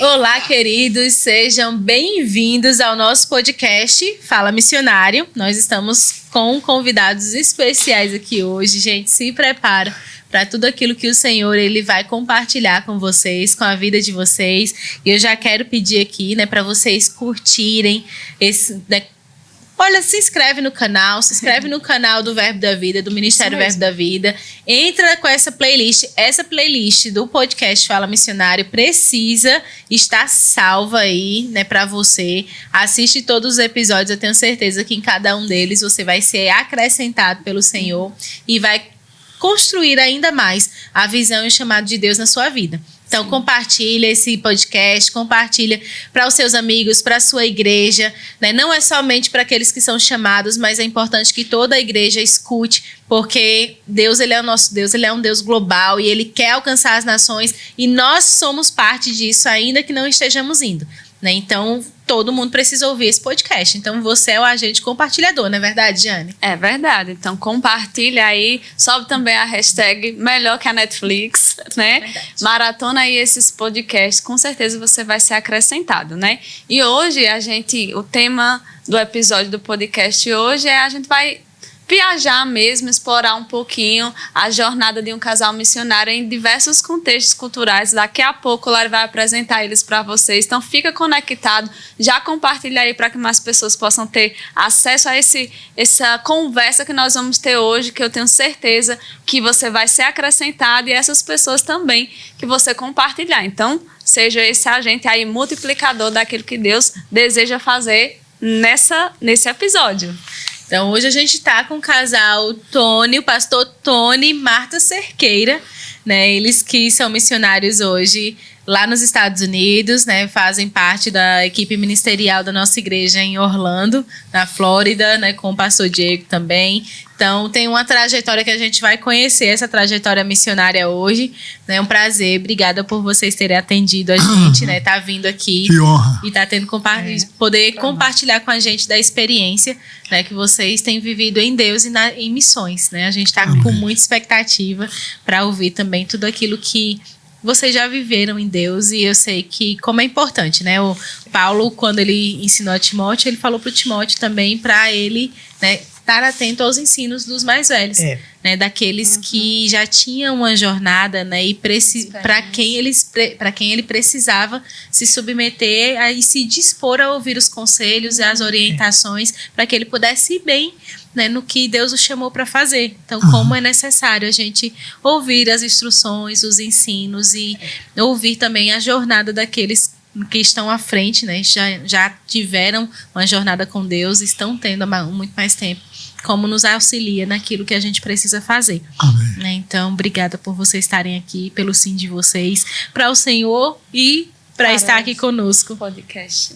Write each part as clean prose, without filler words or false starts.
Olá, queridos, sejam bem-vindos ao nosso podcast Fala Missionário. Nós estamos com convidados especiais aqui hoje. Gente, se prepara para tudo aquilo que o Senhor ele vai compartilhar com vocês, com a vida de vocês. E eu já quero pedir aqui, para vocês curtirem esse... Olha, se inscreve no canal, do Verbo da Vida, do Ministério Verbo da Vida. Entra com essa playlist. Essa playlist do podcast Fala Missionário precisa estar salva aí, para você. Assiste todos os episódios, eu tenho certeza que em cada um deles você vai ser acrescentado pelo Senhor e vai construir ainda mais a visão e o chamado de Deus na sua vida. Então, compartilha esse podcast, compartilha para os seus amigos, para a sua igreja, Não é somente para aqueles que são chamados, mas é importante que toda a igreja escute, porque Deus, ele é o nosso Deus, ele é um Deus global e ele quer alcançar as nações e nós somos parte disso, ainda que não estejamos indo, Então, todo mundo precisa ouvir esse podcast. Então, você é o agente compartilhador, não é verdade, Jane? É verdade. Então, compartilha aí. Sobe também a hashtag melhor que a Netflix, Verdade. Maratona aí esses podcasts. Com certeza você vai ser acrescentado, E hoje, o tema do episódio do podcast hoje a gente vai viajar mesmo, explorar um pouquinho a jornada de um casal missionário em diversos contextos culturais. Daqui a pouco o Lari vai apresentar eles para vocês. Então fica conectado, já compartilha aí para que mais pessoas possam ter acesso a essa conversa que nós vamos ter hoje, que eu tenho certeza que você vai ser acrescentado e essas pessoas também que você compartilhar. Então seja esse agente aí multiplicador daquilo que Deus deseja fazer nesse episódio. Então, hoje a gente está com o casal Tony, o pastor Tony e Marta Cerqueira, Eles que são missionários hoje lá nos Estados Unidos, Fazem parte da equipe ministerial da nossa igreja em Orlando, na Flórida, com o pastor Diego também. Então, tem uma trajetória que a gente vai conhecer, essa trajetória missionária hoje. É um prazer, obrigada por vocês terem atendido a gente, Tá vindo aqui. Que honra. E tá tendo poder compartilhar com a gente da experiência, que vocês têm vivido em Deus e em missões, A gente está com muita expectativa para ouvir também tudo aquilo que vocês já viveram em Deus e eu sei que como é importante, O Paulo, quando ele ensinou a Timóteo, ele falou para o Timóteo também para ele, estar atento aos ensinos dos mais velhos, daqueles que já tinham uma jornada, e para quem ele precisava se submeter e se dispor a ouvir os conselhos e as orientações para que ele pudesse ir bem, no que Deus o chamou para fazer. Então, como é necessário a gente ouvir as instruções, os ensinos e ouvir também a jornada daqueles que estão à frente, já tiveram uma jornada com Deus, estão tendo há muito mais tempo, como nos auxilia naquilo que a gente precisa fazer. Amém. Então, obrigada por vocês estarem aqui, pelo sim de vocês, para o Senhor e para estar aqui conosco. Podcast.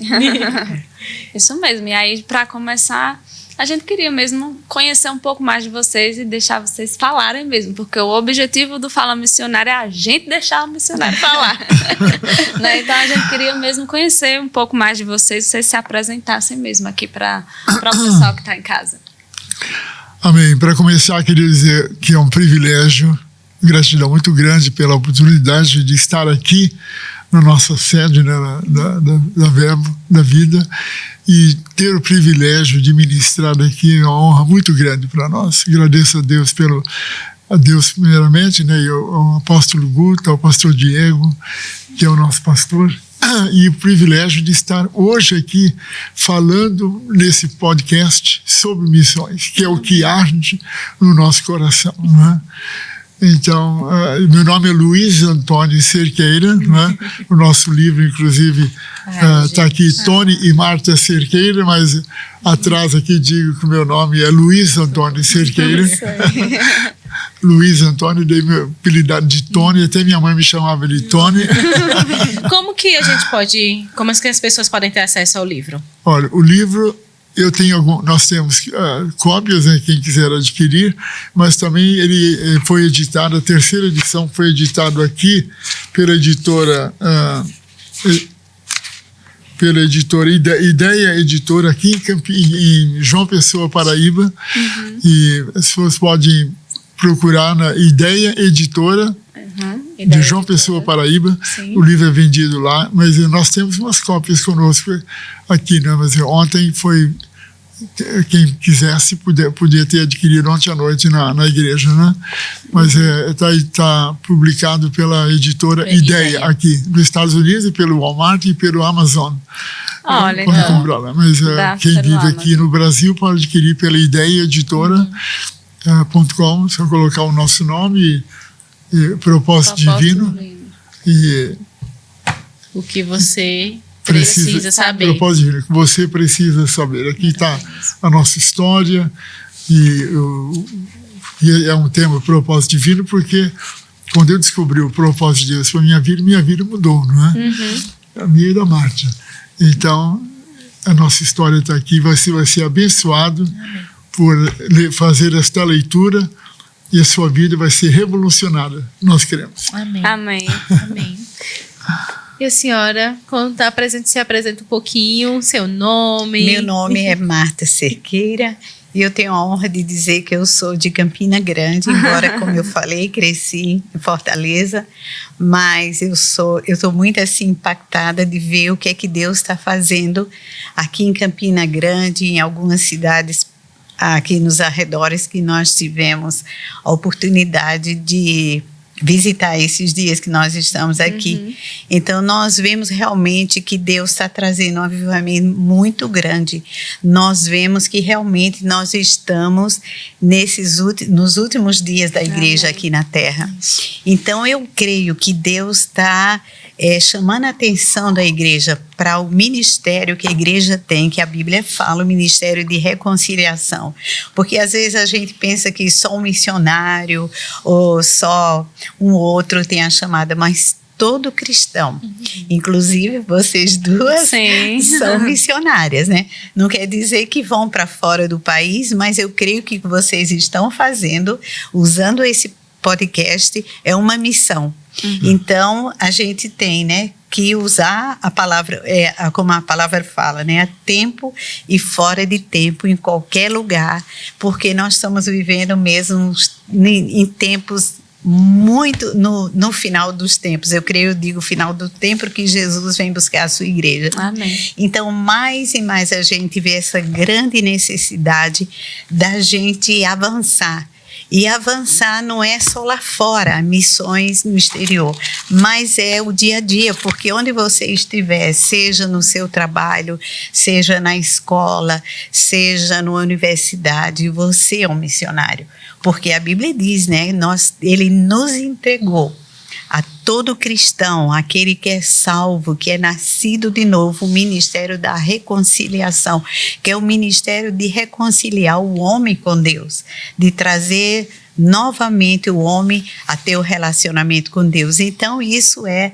Isso mesmo. E aí, para começar, a gente queria mesmo conhecer um pouco mais de vocês e deixar vocês falarem mesmo, porque o objetivo do Fala Missionário é a gente deixar o missionário falar. Então a gente queria mesmo conhecer um pouco mais de vocês se apresentassem mesmo aqui para o pessoal que está em casa. Amém. Para começar, queria dizer que é um privilégio, gratidão muito grande pela oportunidade de estar aqui na nossa sede, da Verbo da Vida, e ter o privilégio de ministrar aqui é uma honra muito grande para nós. Agradeço a Deus primeiramente, e ao apóstolo Guto, ao pastor Diego, que é o nosso pastor, e o privilégio de estar hoje aqui falando nesse podcast sobre missões, que é o que arde no nosso coração, Então, meu nome é Luiz Antônio Cerqueira, O nosso livro, inclusive, está aqui Tony e Marta Cerqueira, mas atrás aqui digo que o meu nome é Luiz Antônio Cerqueira. Luiz Antônio, dei meu apelidado de Tony, até minha mãe me chamava de Tony. Como é que as pessoas podem ter acesso ao livro? Olha, o livro... nós temos cópias, quem quiser adquirir, mas também ele foi editado, a terceira edição foi editado aqui pela editora Ideia Editora aqui em João Pessoa, Paraíba. E as pessoas podem procurar na Ideia Editora, de João Pessoa, Paraíba. Sim. O livro é vendido lá, mas nós temos umas cópias conosco aqui, né? Mas ontem foi... Quem quisesse podia ter adquirido ontem à noite na igreja, né? Mas está publicado pela editora Ideia, aqui nos Estados Unidos, e pelo Walmart e pelo Amazon. Olha, pode comprar lá. Mas quem vive aqui no Brasil pode adquirir pela Ideia Editora.com, só colocar o nosso nome e Propósito Divino. E o que você precisa saber. Propósito divino, que você precisa saber. Aqui está a nossa história e é um tema propósito divino, porque quando eu descobri o propósito de Deus para minha vida mudou, não é? A minha e da Márcia. Então, a nossa história está aqui, vai ser abençoado por fazer esta leitura e a sua vida vai ser revolucionada. Nós queremos. Amém. Amém. Amém. E a senhora, quando está presente, se apresenta um pouquinho, seu nome. Meu nome é Marta Cerqueira e eu tenho a honra de dizer que eu sou de Campina Grande, embora, como eu falei, cresci em Fortaleza, mas eu estou muito assim impactada de ver o que é que Deus está fazendo aqui em Campina Grande, em algumas cidades aqui nos arredores que nós tivemos a oportunidade de visitar esses dias que nós estamos aqui. Então, nós vemos realmente que Deus está trazendo um avivamento muito grande. Nós vemos que realmente nós estamos nos últimos dias da igreja aqui na Terra. Então, eu creio que Deus está chamando a atenção da igreja para o ministério que a igreja tem, que a Bíblia fala, o ministério de reconciliação. Porque às vezes a gente pensa que só um missionário ou só um outro tem a chamada, mas todo cristão, inclusive vocês duas, são missionárias, né? Não quer dizer que vão para fora do país, mas eu creio que vocês estão fazendo, usando esse podcast, é uma missão. Então, a gente tem, né, que usar a palavra, como a palavra fala, né, a tempo e fora de tempo, em qualquer lugar, porque nós estamos vivendo mesmo em tempos muito no final dos tempos. Eu digo final do tempo que Jesus vem buscar a sua igreja. Amém. Então, mais e mais a gente vê essa grande necessidade da gente avançar. E avançar não é só lá fora, missões no exterior, mas é o dia a dia, porque onde você estiver, seja no seu trabalho, seja na escola, seja na universidade, você é um missionário. Porque a Bíblia diz, né, ele nos entregou a todo cristão, aquele que é salvo, que é nascido de novo, o ministério da reconciliação, que é o ministério de reconciliar o homem com Deus, de trazer novamente o homem a ter o relacionamento com Deus. Então, isso é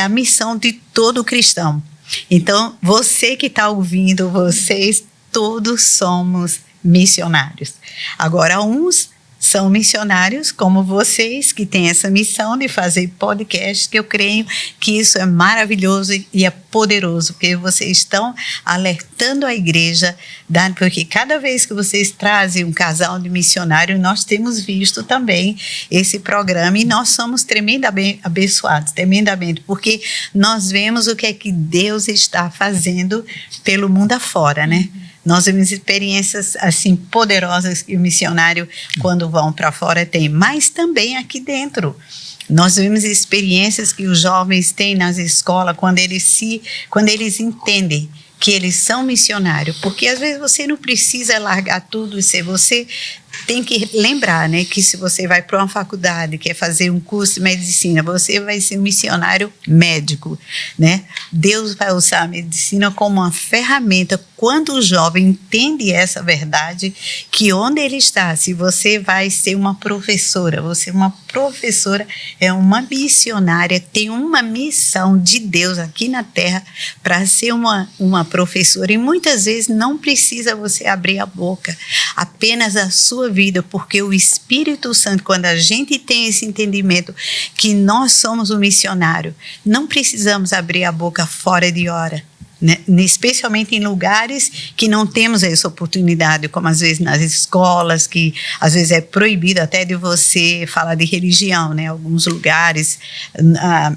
a missão de todo cristão. Então, você que está ouvindo, vocês todos somos missionários. Agora, uns são missionários como vocês, que têm essa missão de fazer podcast, que eu creio que isso é maravilhoso e é poderoso, porque vocês estão alertando a igreja, porque cada vez que vocês trazem um casal de missionários, nós temos visto também esse programa e nós somos tremendamente abençoados, tremendamente, porque nós vemos o que é que Deus está fazendo pelo mundo afora, né? Nós vemos experiências assim poderosas que o missionário, quando vão para fora, tem, mas também aqui dentro. Nós vemos experiências que os jovens têm nas escolas quando eles entendem que eles são missionários, porque às vezes você não precisa largar tudo e ser você. Tem que lembrar, né, que se você vai para uma faculdade, quer fazer um curso de medicina, você vai ser um missionário médico, né? Deus vai usar a medicina como uma ferramenta. Quando o jovem entende essa verdade, que onde ele está, se você vai ser uma professora, você é uma professora, é uma missionária, tem uma missão de Deus aqui na Terra para ser uma professora. E muitas vezes não precisa você abrir a boca, apenas a sua vida, porque o Espírito Santo, quando a gente tem esse entendimento que nós somos um missionário, não precisamos abrir a boca fora de hora, né? Especialmente em lugares que não temos essa oportunidade, como às vezes nas escolas, que às vezes é proibido até de você falar de religião, né? Alguns lugares,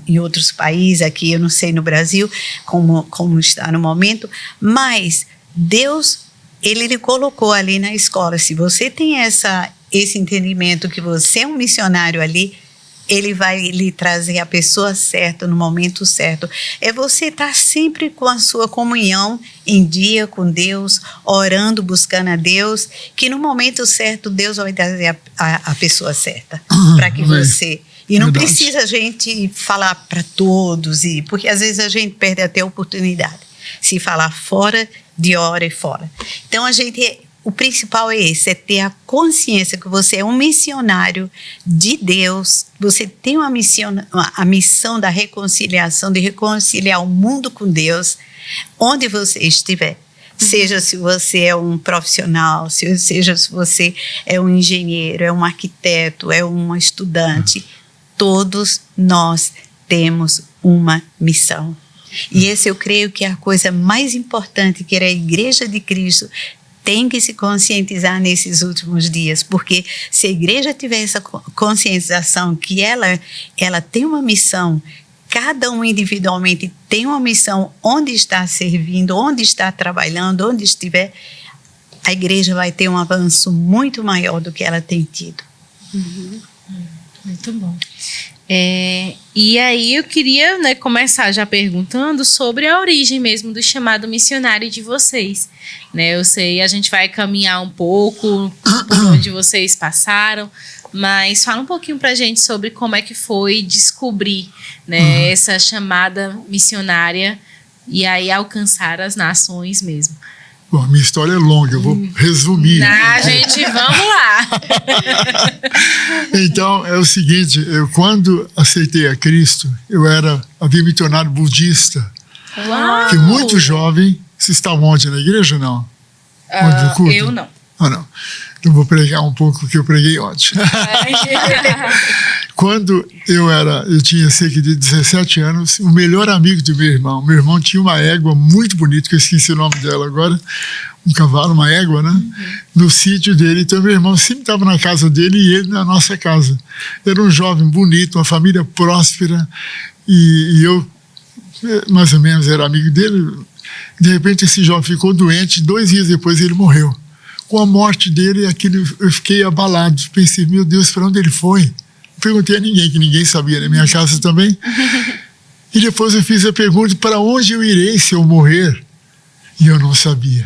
em outros países, aqui eu não sei no Brasil como está no momento, mas Deus, Ele lhe colocou ali na escola. Se você tem esse entendimento que você é um missionário ali, Ele vai lhe trazer a pessoa certa no momento certo. É você estar sempre com a sua comunhão em dia com Deus, orando, buscando a Deus, que no momento certo Deus vai trazer a pessoa certa para que você... E não precisa a gente falar para todos, porque às vezes a gente perde até a oportunidade. Se falar fora de hora e fora. Então o principal é esse, é ter a consciência que você é um missionário de Deus, você tem a missão da reconciliação, de reconciliar o mundo com Deus, onde você estiver. Seja se você é um profissional, seja se você é um engenheiro, é um arquiteto, é um estudante, todos nós temos uma missão. E esse eu creio que é a coisa mais importante que a Igreja de Cristo tem que se conscientizar nesses últimos dias, porque se a igreja tiver essa conscientização que ela tem uma missão, cada um individualmente tem uma missão, onde está servindo, onde está trabalhando, onde estiver, a igreja vai ter um avanço muito maior do que ela tem tido. Muito bom. E aí eu queria, né, começar já perguntando sobre a origem mesmo do chamado missionário de vocês, né? Eu sei, a gente vai caminhar um pouco por onde vocês passaram, mas fala um pouquinho pra gente sobre como é que foi descobrir, né, essa chamada missionária e aí alcançar as nações mesmo. Bom, minha história é longa, eu vou resumir. Gente, vamos lá. Então, é o seguinte, eu quando aceitei a Cristo, havia me tornado budista. Uau! Porque muito jovem, vocês estavam ontem na igreja ou não? Ontem no culto? Eu não. Ah, não. Então vou pregar um pouco o que eu preguei ontem. Quando eu tinha cerca de 17 anos, o melhor amigo do meu irmão tinha uma égua muito bonita, que eu esqueci o nome dela agora, um cavalo, uma égua, né? No sítio dele. Então meu irmão sempre estava na casa dele e ele na nossa casa. Era um jovem bonito, uma família próspera, e eu, mais ou menos, era amigo dele. De repente esse jovem ficou doente, 2 dias depois ele morreu. Com a morte dele, eu fiquei abalado. Pensei, meu Deus, para onde ele foi? Não perguntei a ninguém, que ninguém sabia, na minha casa também. E depois eu fiz a pergunta, para onde eu irei se eu morrer? E eu não sabia.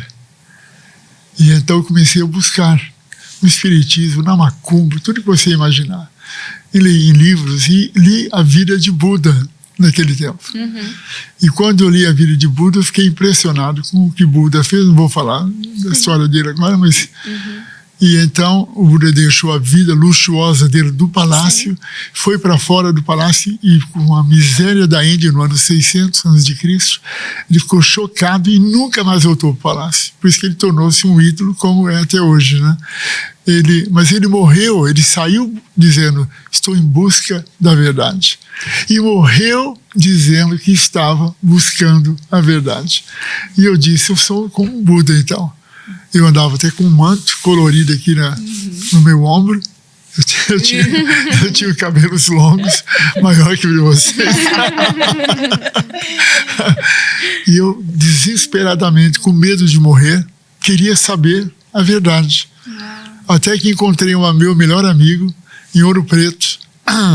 E então eu comecei a buscar no espiritismo, na macumba, tudo que você imaginar. E li em livros, e li a vida de Buda naquele tempo. E quando eu li a vida de Buda, eu fiquei impressionado com o que Buda fez. Não vou falar da história dele agora, mas... E então o Buda deixou a vida luxuosa dele do palácio, foi para fora do palácio e com a miséria da Índia no ano 600 a.C., ele ficou chocado e nunca mais voltou para o palácio. Por isso que ele tornou-se um ídolo como é até hoje, né? Mas ele morreu, ele saiu dizendo, estou em busca da verdade. E morreu dizendo que estava buscando a verdade. E eu disse, eu sou como um Buda então. Eu andava até com um manto colorido aqui no meu ombro. Eu tinha cabelos longos, maior que o de vocês. E eu, desesperadamente, com medo de morrer, queria saber a verdade. Até que encontrei meu melhor amigo em Ouro Preto,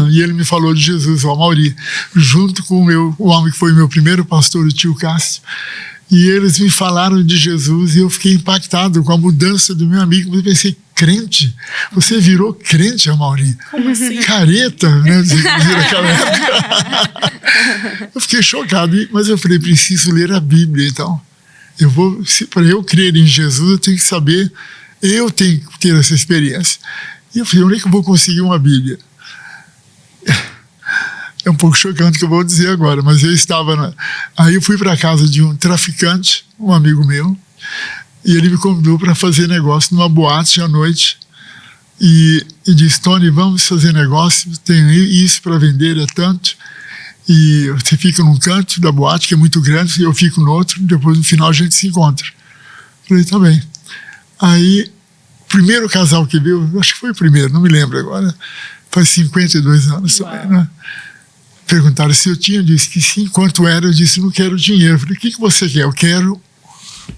e ele me falou de Jesus, o Amauri, junto com o homem que foi meu primeiro pastor, o tio Cássio. E eles me falaram de Jesus e eu fiquei impactado com a mudança do meu amigo. Eu pensei, crente? Você virou crente, Amauri? Como assim? Careta, né? Naquela época. Eu fiquei chocado, mas eu falei, preciso ler a Bíblia, então. Para eu crer em Jesus, eu tenho que saber, eu tenho que ter essa experiência. E eu falei, onde é que eu vou conseguir uma Bíblia? É um pouco chocante o que eu vou dizer agora, mas eu estava... Aí eu fui para a casa de um traficante, um amigo meu, e ele me convidou para fazer negócio numa boate à noite. E disse, Tony, vamos fazer negócio, tenho isso para vender, é tanto. E você fica num canto da boate, que é muito grande, e eu fico no outro, depois no final a gente se encontra. Falei, tá bem. Aí, o primeiro casal que viu, acho que foi o primeiro, não me lembro agora, faz 52 anos também, né? Perguntaram se eu tinha, eu disse que sim. Quanto era? Eu disse, não quero dinheiro. Eu falei, o que você quer? Eu quero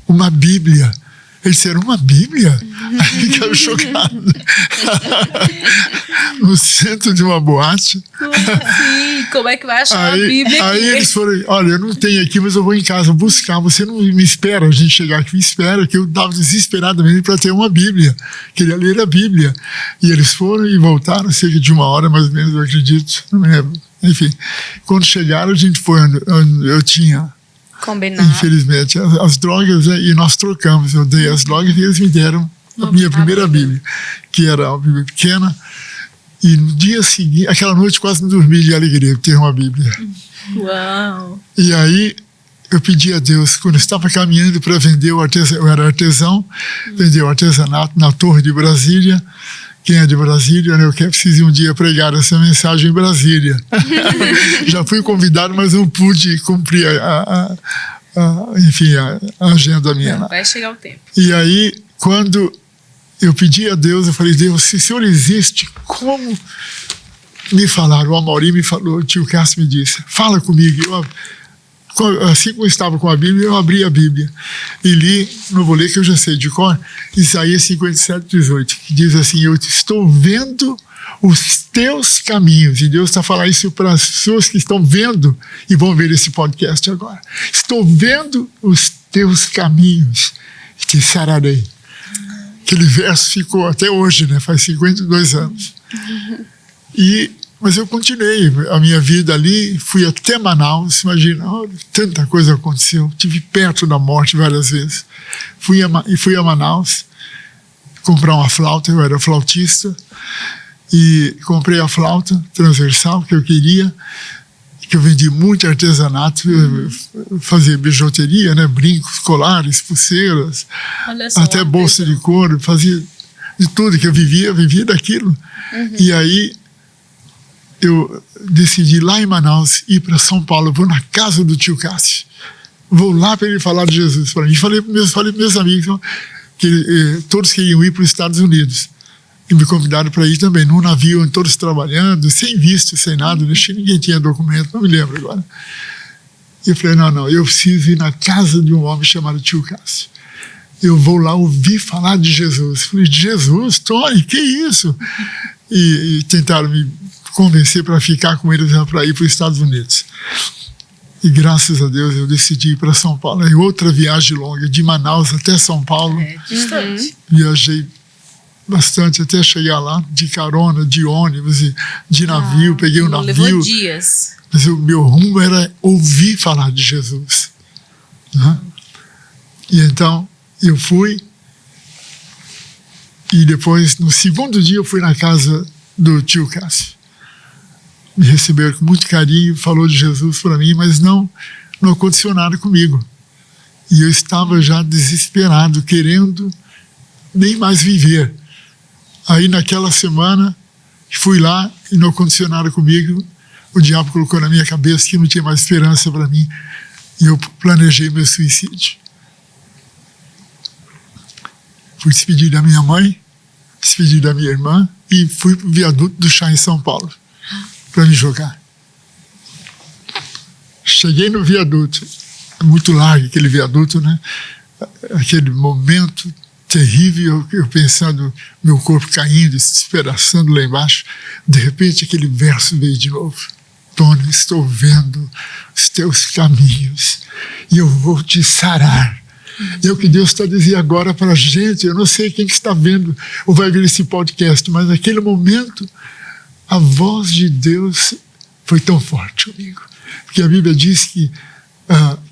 uma Bíblia. Eles disseram, uma Bíblia? Aí ficaram chocados. No centro de uma boate. Como assim? Como é que vai achar uma Bíblia aqui? Aí eles foram, olha, eu não tenho aqui, mas eu vou em casa buscar. Você não me espera, a gente chegar aqui, me espera, que eu estava desesperadamente para ter uma Bíblia. Queria ler a Bíblia. E eles foram e voltaram, cerca de 1 hora, mais ou menos, eu acredito. Não me lembro. Enfim, quando chegaram, a gente foi onde eu tinha... Combinar. Infelizmente, as drogas, né, e nós trocamos. Eu dei as drogas e eles me deram a minha primeira Bíblia, que era uma Bíblia pequena. E no dia seguinte, aquela noite quase não dormi de alegria de ter uma Bíblia. Uau! E aí eu pedi a Deus, quando eu estava caminhando para vender o artesanato, eu era artesão, vender o artesanato na Torre de Brasília. Quem é de Brasília, né? Eu preciso um dia pregar essa mensagem em Brasília. Já fui convidado, mas não pude cumprir enfim, a agenda minha. Vai chegar o tempo. E aí, quando eu pedi a Deus, eu falei, Deus, se o Senhor existe, como me falaram? O Amaury me falou, o tio Cássio me disse, fala comigo. Assim como eu estava com a Bíblia, eu abri a Bíblia e li, não vou ler que eu já sei de cor, Isaías 57:18, que diz assim, eu estou vendo os teus caminhos. E Deus está falando isso para as pessoas que estão vendo e vão ver esse podcast agora. Estou vendo os teus caminhos e te sararei. Aquele verso ficou até hoje, né? Faz 52 anos. Mas eu continuei a minha vida ali, fui até Manaus, imagina, tanta coisa aconteceu, estive perto da morte várias vezes. Fui a Manaus comprar uma flauta, eu era flautista, e comprei a flauta transversal que eu queria, que eu vendi muito artesanato, fazia bijuteria, né, brincos, colares, pulseiras, até bolsa de couro, fazia de tudo que eu vivia daquilo. E aí eu decidi lá em Manaus ir para São Paulo, vou na casa do tio Cássio, vou lá para ele falar de Jesus para mim. Falei para meus amigos que todos queriam ir para os Estados Unidos e me convidaram para ir também, num navio, todos trabalhando, sem visto, sem nada, ninguém tinha documento, não me lembro agora. E eu falei, não, eu preciso ir na casa de um homem chamado tio Cássio. Eu vou lá ouvir falar de Jesus. Falei, Jesus, Tony, que isso? E tentaram me convencer para ficar com eles para ir para os Estados Unidos. E graças a Deus eu decidi ir para São Paulo. E outra viagem longa, de Manaus até São Paulo. Distante. Viajei bastante até chegar lá, de carona, de ônibus, de navio, peguei um navio. Levou dias. Mas o meu rumo era ouvir falar de Jesus. Né? E então eu fui, e depois, no segundo dia, eu fui na casa do tio Cássio. Me recebeu com muito carinho, falou de Jesus para mim, mas não aconteceu nada comigo. E eu estava já desesperado, querendo nem mais viver. Aí naquela semana, fui lá e não aconteceu nada comigo. O diabo colocou na minha cabeça que não tinha mais esperança para mim. E eu planejei meu suicídio. Fui despedir da minha mãe, despedir da minha irmã e fui para o viaduto do chá em São Paulo para me jogar. Cheguei no viaduto, muito largo aquele viaduto, né? Aquele momento terrível, eu pensando, meu corpo caindo, se despedaçando lá embaixo. De repente aquele verso veio de novo. Tony, estou vendo os teus caminhos e eu vou te sarar. É o que Deus está dizendo agora para a gente. Eu não sei quem que está vendo ou vai ver esse podcast, mas naquele momento a voz de Deus foi tão forte comigo. Porque a Bíblia diz que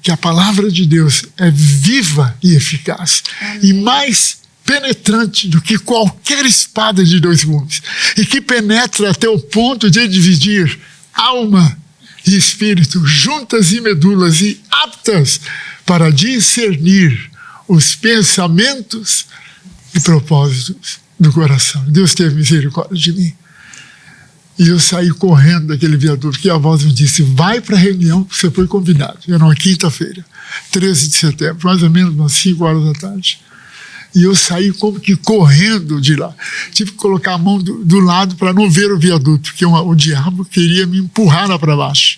a palavra de Deus é viva e eficaz. Amém. E mais penetrante do que qualquer espada de 2 gumes. E que penetra até o ponto de dividir alma e espírito, juntas e medulas, e aptas para discernir os pensamentos e propósitos do coração. Deus teve misericórdia de mim. E eu saí correndo daquele viaduto, porque a voz me disse, vai para a reunião, você foi convidado. Era uma quinta-feira, 13 de setembro, mais ou menos umas 5 horas da tarde. E eu saí como que correndo de lá. Tive que colocar a mão do lado para não ver o viaduto, porque o diabo queria me empurrar lá para baixo.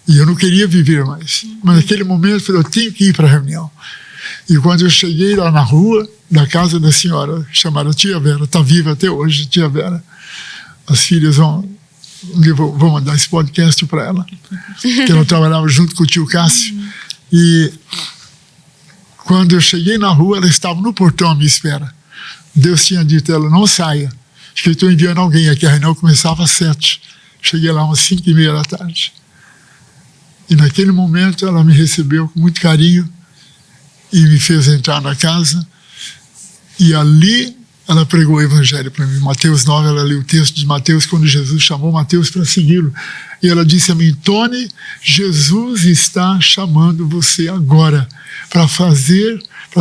E eu não queria viver mais. Mas naquele momento eu falei, eu tenho que ir para a reunião. E quando eu cheguei lá na rua, da casa da senhora, chamada Tia Vera, está viva até hoje, Tia Vera, as filhas vão mandar esse podcast para ela, que ela trabalhava junto com o tio Cássio. E quando eu cheguei na rua, ela estava no portão à minha espera. Deus tinha dito a ela, não saia, acho que eu estou enviando alguém aqui. A reunião começava às 7. Cheguei lá umas 5:30 da tarde. E naquele momento ela me recebeu com muito carinho e me fez entrar na casa. E ali ela pregou o evangelho para mim. Mateus 9, ela leu o texto de Mateus, quando Jesus chamou Mateus para segui-lo. E ela disse a mim, Tony, Jesus está chamando você agora para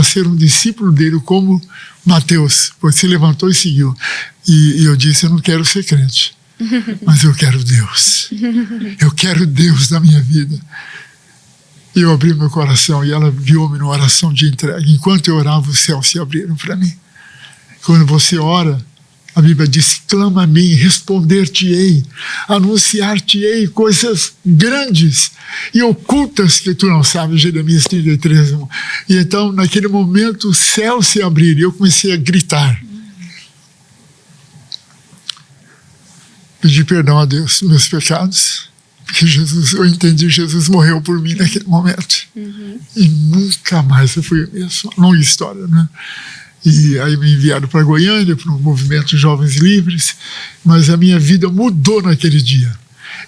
ser um discípulo dele como Mateus. Pois se levantou e seguiu. E eu disse, eu não quero ser crente, mas eu quero Deus. Eu quero Deus na minha vida. E eu abri meu coração e ela guiou-me numa oração de entrega. Enquanto eu orava, os céus se abriram para mim. Quando você ora, a Bíblia diz, clama a mim, responder-te-ei, anunciar-te-ei coisas grandes e ocultas que tu não sabes, Jeremias 33:1. E então, naquele momento, o céu se abriu e eu comecei a gritar. Pedi perdão a Deus dos meus pecados, porque eu entendi que Jesus morreu por mim naquele momento. E nunca mais eu fui mesmo. Longa história, né? E aí me enviaram para Goiânia, para um movimento de Jovens Livres, mas a minha vida mudou naquele dia.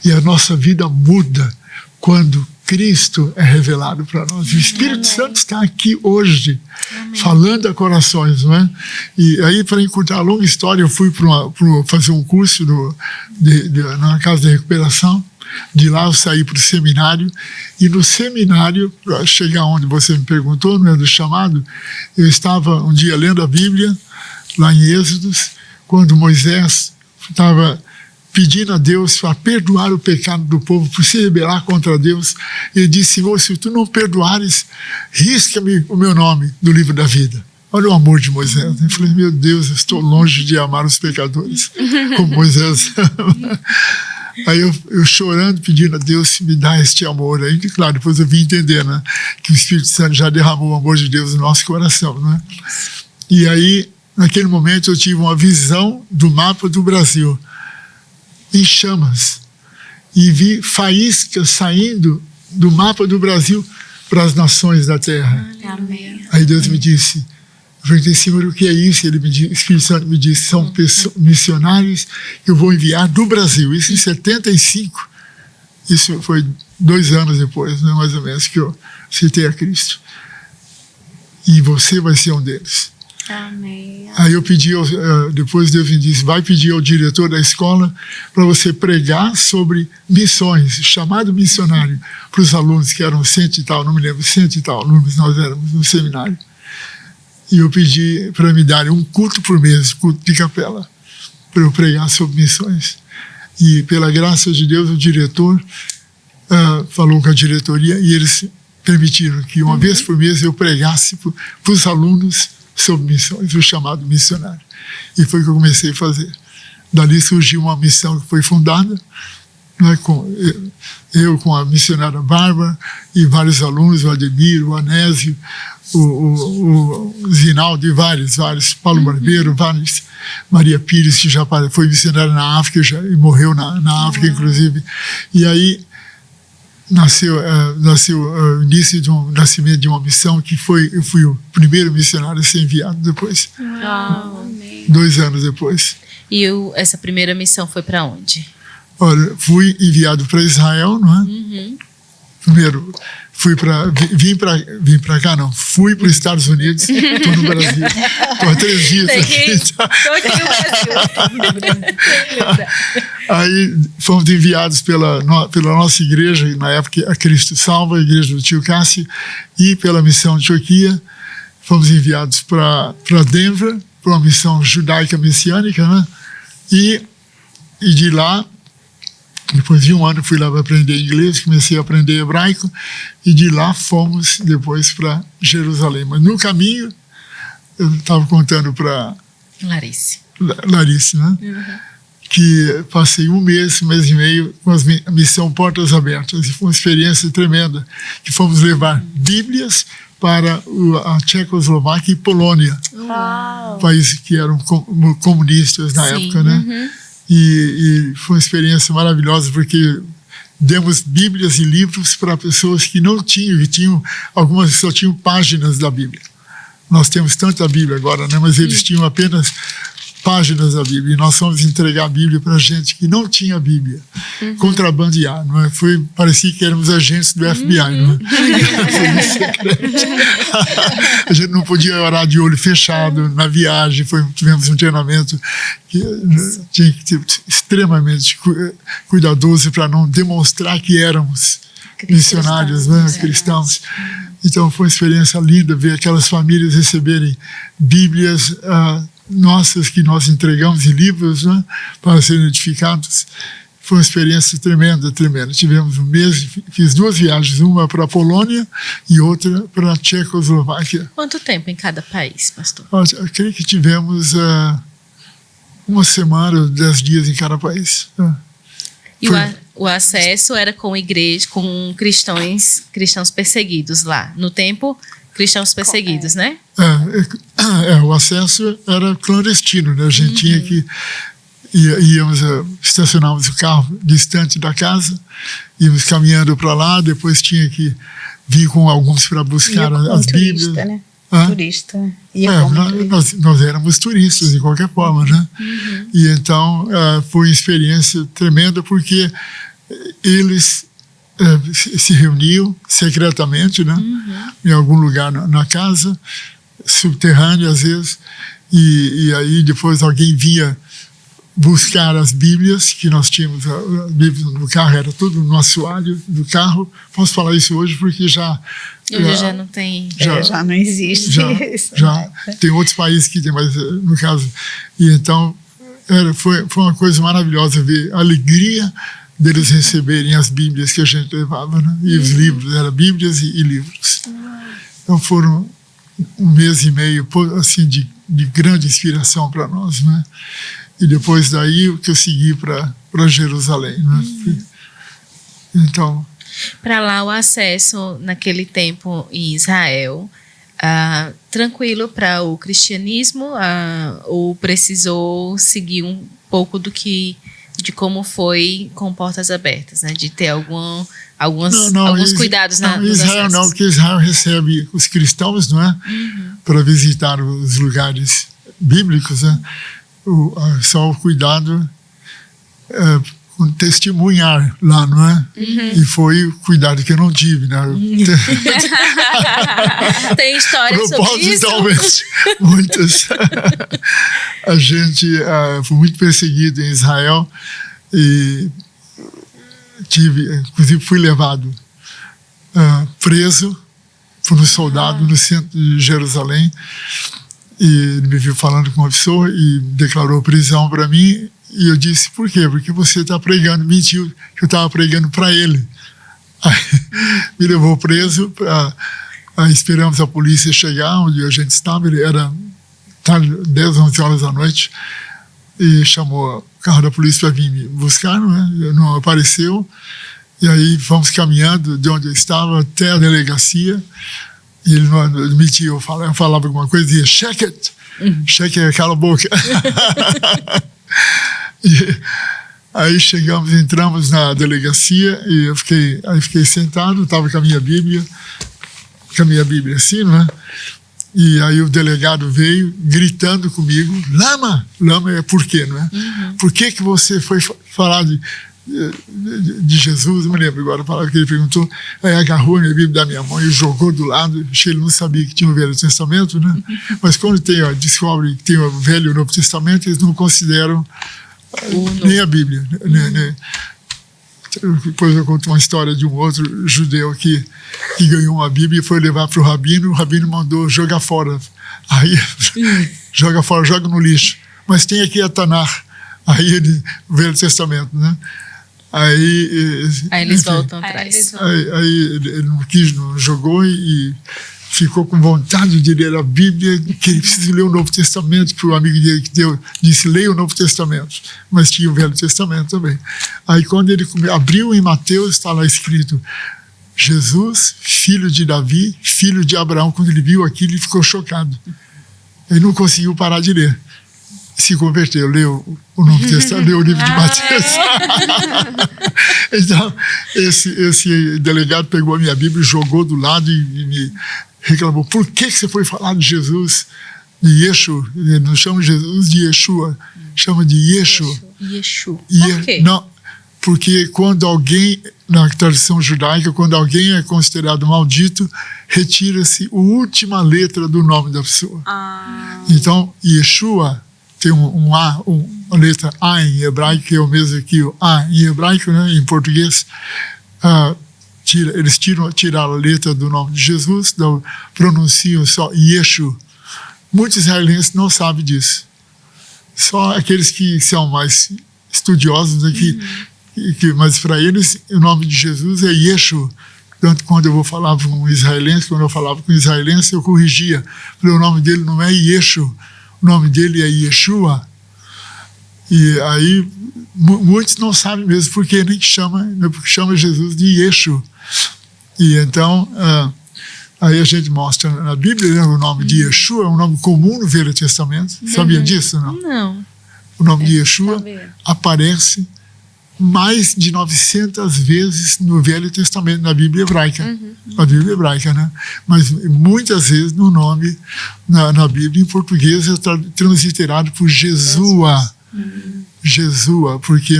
E a nossa vida muda quando Cristo é revelado para nós. O Espírito Santo está aqui hoje, falando a corações, não é? E aí, para encurtar a longa história, eu fui para fazer um curso na Casa de Recuperação. De lá eu saí para o seminário, e no seminário, para chegar onde você me perguntou, no do chamado, eu estava um dia lendo a Bíblia, lá em Êxodos, quando Moisés estava pedindo a Deus para perdoar o pecado do povo, por se rebelar contra Deus. Ele disse, Senhor, se tu não perdoares, risca-me o meu nome do livro da vida. Olha o amor de Moisés. Eu falei, meu Deus, eu estou longe de amar os pecadores, como Moisés ama. Aí eu chorando, pedindo a Deus me dar este amor. Aí, claro, depois eu vim entender, né, que o Espírito Santo já derramou o amor de Deus no nosso coração. Né? E aí, naquele momento, eu tive uma visão do mapa do Brasil, em chamas. E vi faíscas saindo do mapa do Brasil para as nações da terra. Amém. Aí Deus me disse, eu perguntei, Senhor, o que é isso? O Espírito Santo me disse, são missionários que eu vou enviar do Brasil. Isso em 75. Isso foi 2 anos depois, né, mais ou menos, que eu aceitei a Cristo. E você vai ser um deles. Amém. Aí eu pedi, depois Deus me disse, vai pedir ao diretor da escola para você pregar sobre missões, chamado missionário, para os alunos, que eram 100 e tal, não me lembro, 100 e tal alunos, nós éramos no seminário. E eu pedi para me darem um culto por mês, culto de capela, para eu pregar sobre missões. E pela graça de Deus, o diretor falou com a diretoria e eles permitiram que uma vez por mês eu pregasse para os alunos sobre missões, o chamado missionário. E foi o que eu comecei a fazer. Dali surgiu uma missão que foi fundada, né, com a missionária Bárbara e vários alunos, o Ademir, o Anésio, o Zinaldo e vários, Paulo Barbeiro, vários, Maria Pires, que já foi missionária na África e morreu na África, inclusive. E aí nasceu o início de um nascimento de uma missão que eu fui o primeiro missionário a ser enviado depois. 2 anos depois. E essa primeira missão foi para onde? Olha, fui enviado para Israel, não é? Primeiro, vim para cá, não. Fui para os Estados Unidos, estou no Brasil. Estou há 3 dias aqui. Estou aqui no Brasil. Aí fomos enviados pela nossa igreja, na época a Cristo Salva, a igreja do tio Cássio, e pela missão de Turquia. Fomos enviados para Denver, para uma missão judaica messiânica, né? E E de lá, depois de um ano, fui lá para aprender inglês, comecei a aprender hebraico, e de lá fomos depois para Jerusalém. Mas no caminho, eu estava contando para Larissa, né? Que passei um mês e meio com a missão Portas Abertas, e foi uma experiência tremenda, que fomos levar Bíblias para a Tchecoslováquia e Polônia, países que eram comunistas na época, né? E foi uma experiência maravilhosa, porque demos Bíblias e livros para pessoas que não tinham, que tinham, algumas só tinham páginas da Bíblia. Nós temos tanta Bíblia agora, né? Mas eles tinham apenas páginas da Bíblia, e nós fomos entregar a Bíblia para gente que não tinha Bíblia, contrabandear, não é? Parecia que éramos agentes do FBI, não é? A gente não podia orar de olho fechado na viagem, tivemos um treinamento que tinha que ser extremamente cuidadoso para não demonstrar que éramos missionários, né? Cristãos. Então foi uma experiência linda ver aquelas famílias receberem Bíblias nossas que nós entregamos em livros, né, para serem edificados. Foi uma experiência tremenda. Tivemos um mês, fiz 2 viagens, uma para a Polônia e outra para a Tchecoslováquia. Quanto tempo em cada país, pastor? Eu creio que tivemos uma semana, 10 dias em cada país. E o acesso era com igreja, com cristãos perseguidos lá. No tempo, cristãos perseguidos, né? O acesso era clandestino, né? A gente tinha que estacionávamos o carro distante da casa, íamos caminhando para lá, depois tinha que vir com alguns para buscar as Bíblias. Né? Turista. Nós éramos turistas, de qualquer forma, né? E então foi uma experiência tremenda, porque eles se reuniam secretamente, né? Em algum lugar na casa, subterrânea às vezes, e aí depois alguém vinha buscar as Bíblias que nós tínhamos. As Bíblias no carro, era tudo no assoalho do carro. Posso falar isso hoje porque já não tem, já não existe. Já tem outros países que tem, mas no caso, e então foi uma coisa maravilhosa ver a alegria deles receberem as Bíblias que a gente levava, né? E os livros, eram Bíblias e livros. Então foram um mês e meio assim, de grande inspiração para nós, né? E depois daí que eu segui para Jerusalém, né? Então, para lá o acesso naquele tempo em Israel, tranquilo para o cristianismo, ou precisou seguir um pouco de como foi com Portas Abertas, né? De ter alguns cuidados no Israel não, porque Israel recebe os cristãos, não é? Para visitar os lugares bíblicos, né? Só o cuidado com testemunhar lá, não é? E foi o cuidado que eu não tive, né? Tem histórias sobre isso? Propositalmente, muitas. A gente foi muito perseguido em Israel e inclusive fui levado preso por um soldado no centro de Jerusalém, e ele me viu falando com uma pessoa e declarou prisão para mim, e eu disse: por quê? Porque você está pregando. Mentiu que eu estava pregando para ele. Aí, me levou preso, esperamos a polícia chegar onde a gente estava. Ele era 10, 11 horas da noite, e chamou o carro da polícia para vir me buscar, não apareceu. E aí fomos caminhando de onde eu estava até a delegacia, e ele não admitia. Eu falava alguma coisa e dizia: check it, cala a boca. E aí entramos na delegacia, e eu fiquei sentado, estava com a minha Bíblia assim, não é? E aí o delegado veio gritando comigo: lama é por quê, não é? Por que você foi falar de Jesus? Eu me lembro agora a palavra que ele perguntou. Aí agarrou a minha Bíblia da minha mão e jogou do lado. Ele não sabia que tinha o Velho Testamento, né? Mas quando descobre que tem o Velho e o Novo Testamento, eles não consideram nem a Bíblia, né? Depois eu conto uma história de um outro judeu que ganhou uma Bíblia e foi levar para o rabino mandou jogar fora. Aí, joga no lixo. Mas tem aqui a Tanar. Aí o Velho Testamento, né? Aí eles enfim, voltam atrás. Aí ele não quis, não jogou e ficou com vontade de ler a Bíblia, que ele precisa ler o Novo Testamento, que o amigo dele que disse, leia o Novo Testamento, mas tinha o Velho Testamento também. Aí quando ele abriu em Mateus, está lá escrito, Jesus, filho de Davi, filho de Abraão. Quando ele viu aquilo, ele ficou chocado. Ele não conseguiu parar de ler. Se converteu, leu o Novo Testamento, leu o livro de Mateus. Então, esse delegado pegou a minha Bíblia, jogou do lado e me reclamou. Por que você foi falar de Jesus, de Yeshua? Ele não chama Jesus de Yeshua, chama de Yeshua. Yeshua. Por quê? Não, porque quando alguém, na tradição judaica, quando alguém é considerado maldito, retira-se a última letra do nome da pessoa. Então, Yeshua tem uma letra A em hebraico, que é o mesmo que o A em hebraico, né, em português. Eles tiraram a letra do nome de Jesus, então pronunciam só Yeshua. Muitos israelenses não sabem disso. Só aqueles que são mais estudiosos aqui, mas para eles o nome de Jesus é Yeshua. Tanto quando eu vou falar com um israelense, quando eu falava com um israelense, eu corrigia. Falei, o nome dele não é Yeshua, o nome dele é Yeshua. E aí muitos não sabem mesmo porque nem chama Jesus de Yeshua. E então aí a gente mostra na Bíblia, né, o nome de Yeshua é um nome comum no Velho Testamento. Sabia disso, não? Não. O nome de Yeshua aparece mais de 900 vezes no Velho Testamento, na Bíblia hebraica. Na Bíblia hebraica, né? Mas muitas vezes no nome, na Bíblia em português, é transliterado por Jesua. Jesua, porque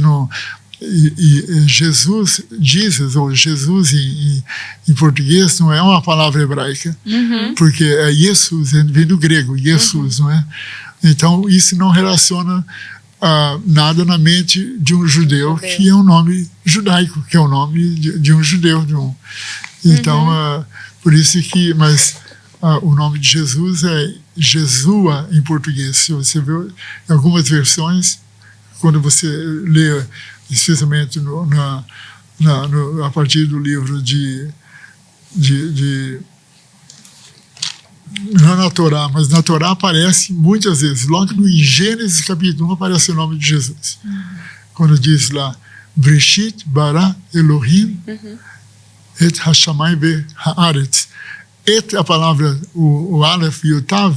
Jesus, ou Jesus em português, não é uma palavra hebraica, porque é Jesus, vem do grego, Jesus, não é? Então, isso não relaciona nada na mente de um judeu, que é um nome judaico, que é o nome de um judeu. Então, por isso que, mas o nome de Jesus é Jesua em português. Se você vê em algumas versões, quando você lê, especialmente a partir do livro não na Torá, mas na Torá aparece muitas vezes, logo no Gênesis capítulo 1 aparece o nome de Jesus. Quando diz lá, Breshit bara Elohim et hashamayim ve haaretz. Et, a palavra, o Aleph e o Tav,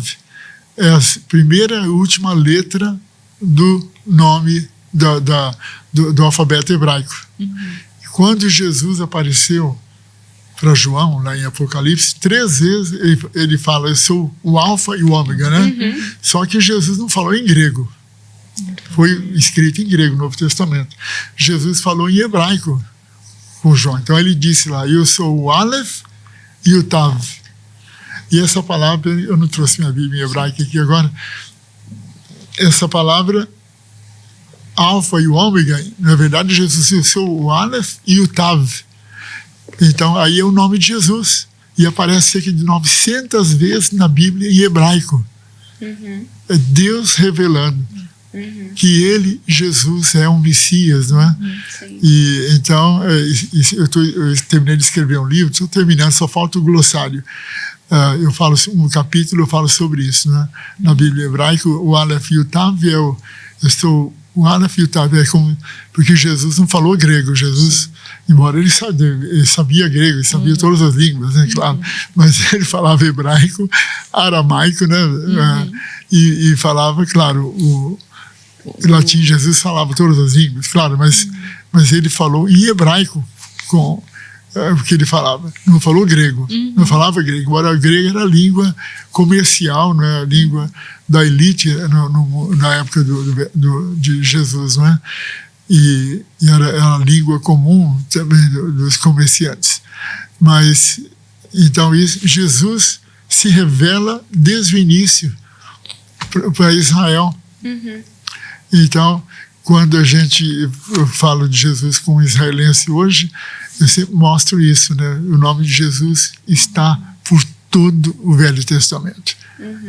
é a primeira e última letra do nome do alfabeto hebraico. Quando Jesus apareceu para João, lá em Apocalipse, 3 vezes ele fala, eu sou o alfa e o ômega, né? Só que Jesus não falou em grego. Foi escrito em grego no Novo Testamento. Jesus falou em hebraico com João. Então ele disse lá, eu sou o Aleph e o Tav. E essa palavra, eu não trouxe minha Bíblia em hebraico aqui agora, essa palavra, alfa e o ômega, na verdade Jesus, eu sou o Aleph e o Tav. Então, aí é o nome de Jesus. E aparece cerca de 900 vezes na Bíblia em hebraico. É Deus revelando que ele, Jesus, é um Messias, não é? E então, eu terminei de escrever um livro, estou terminando, só falta o glossário. Eu falo um capítulo, eu falo sobre isso, né? Na Bíblia hebraica, o Aleph e o Tav o Aleph e o Tav é como, porque Jesus não falou grego. Jesus, embora ele sabia grego, ele sabia todas as línguas, né, claro, mas ele falava hebraico, aramaico, né, e falava, claro, o latim. Jesus falava todas as línguas, claro, mas ele falou em hebraico porque ele falava, não falou grego, não falava grego, embora o grego era a língua comercial, né, a língua da elite na época de Jesus, não é? E era a língua comum também dos comerciantes. Mas, então, Jesus se revela desde o início para Israel. Então, quando eu falo de Jesus com um israelense hoje, eu sempre mostro isso, né? O nome de Jesus está por todo o Velho Testamento.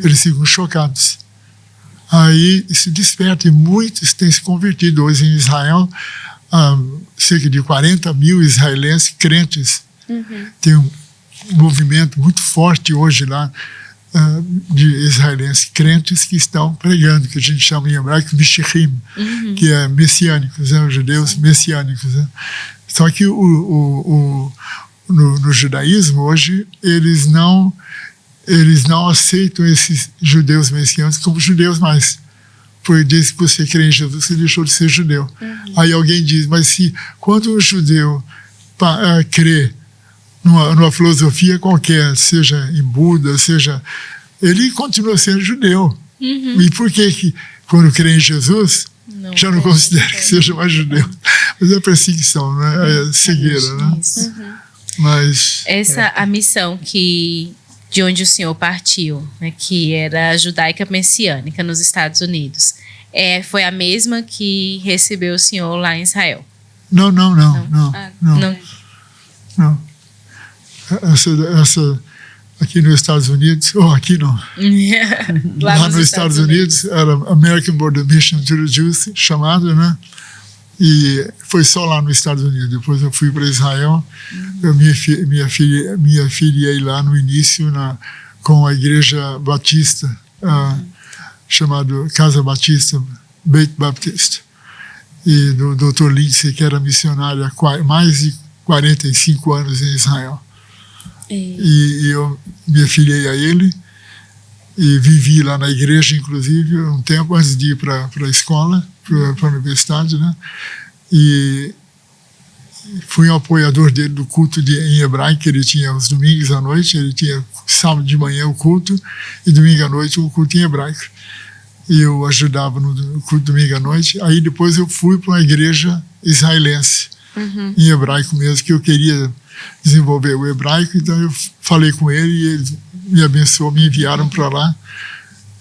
Eles ficam chocados. Aí se desperta e muitos têm se convertido. Hoje em Israel, cerca de 40 mil israelenses crentes. Tem um movimento muito forte hoje lá de israelenses crentes que estão pregando, que a gente chama em hebraico Mishichim, que é messiânicos, os judeus messiânicos. Só que no judaísmo hoje eles não aceitam esses judeus messiânicos como judeus mais. Porque diz que você crê em Jesus, você deixou de ser judeu. Aí alguém diz, mas quando um judeu crê numa filosofia qualquer, seja em Buda, ele continua sendo judeu. E por que quando crê em Jesus, já não considera que seja mais judeu? Mas é perseguição, né? É cegueira, né? Mas a missão de onde o senhor partiu, né, que era judaica messiânica nos Estados Unidos, foi a mesma que recebeu o senhor lá em Israel? Não. Essa aqui nos Estados Unidos, aqui não. Lá nos Estados Unidos era American Board of Mission to the Jews, chamado, né? E foi só lá nos Estados Unidos. Depois eu fui para Israel. Eu me afiliei lá no início com a igreja batista, chamada Casa Batista, Beit Baptist. E do Dr. Lindsay, que era missionário há mais de 45 anos em Israel. E eu me afiliei a ele e vivi lá na igreja, inclusive, um tempo antes de ir para a escola, para a universidade, né? E fui um apoiador dele do culto em hebraico, que ele tinha os domingos à noite, ele tinha sábado de manhã o culto e domingo à noite o culto em hebraico. E eu ajudava no culto domingo à noite. Aí depois eu fui para uma igreja israelense, em hebraico mesmo, que eu queria desenvolver o hebraico, então eu falei com ele e ele me abençoou, me enviaram para lá.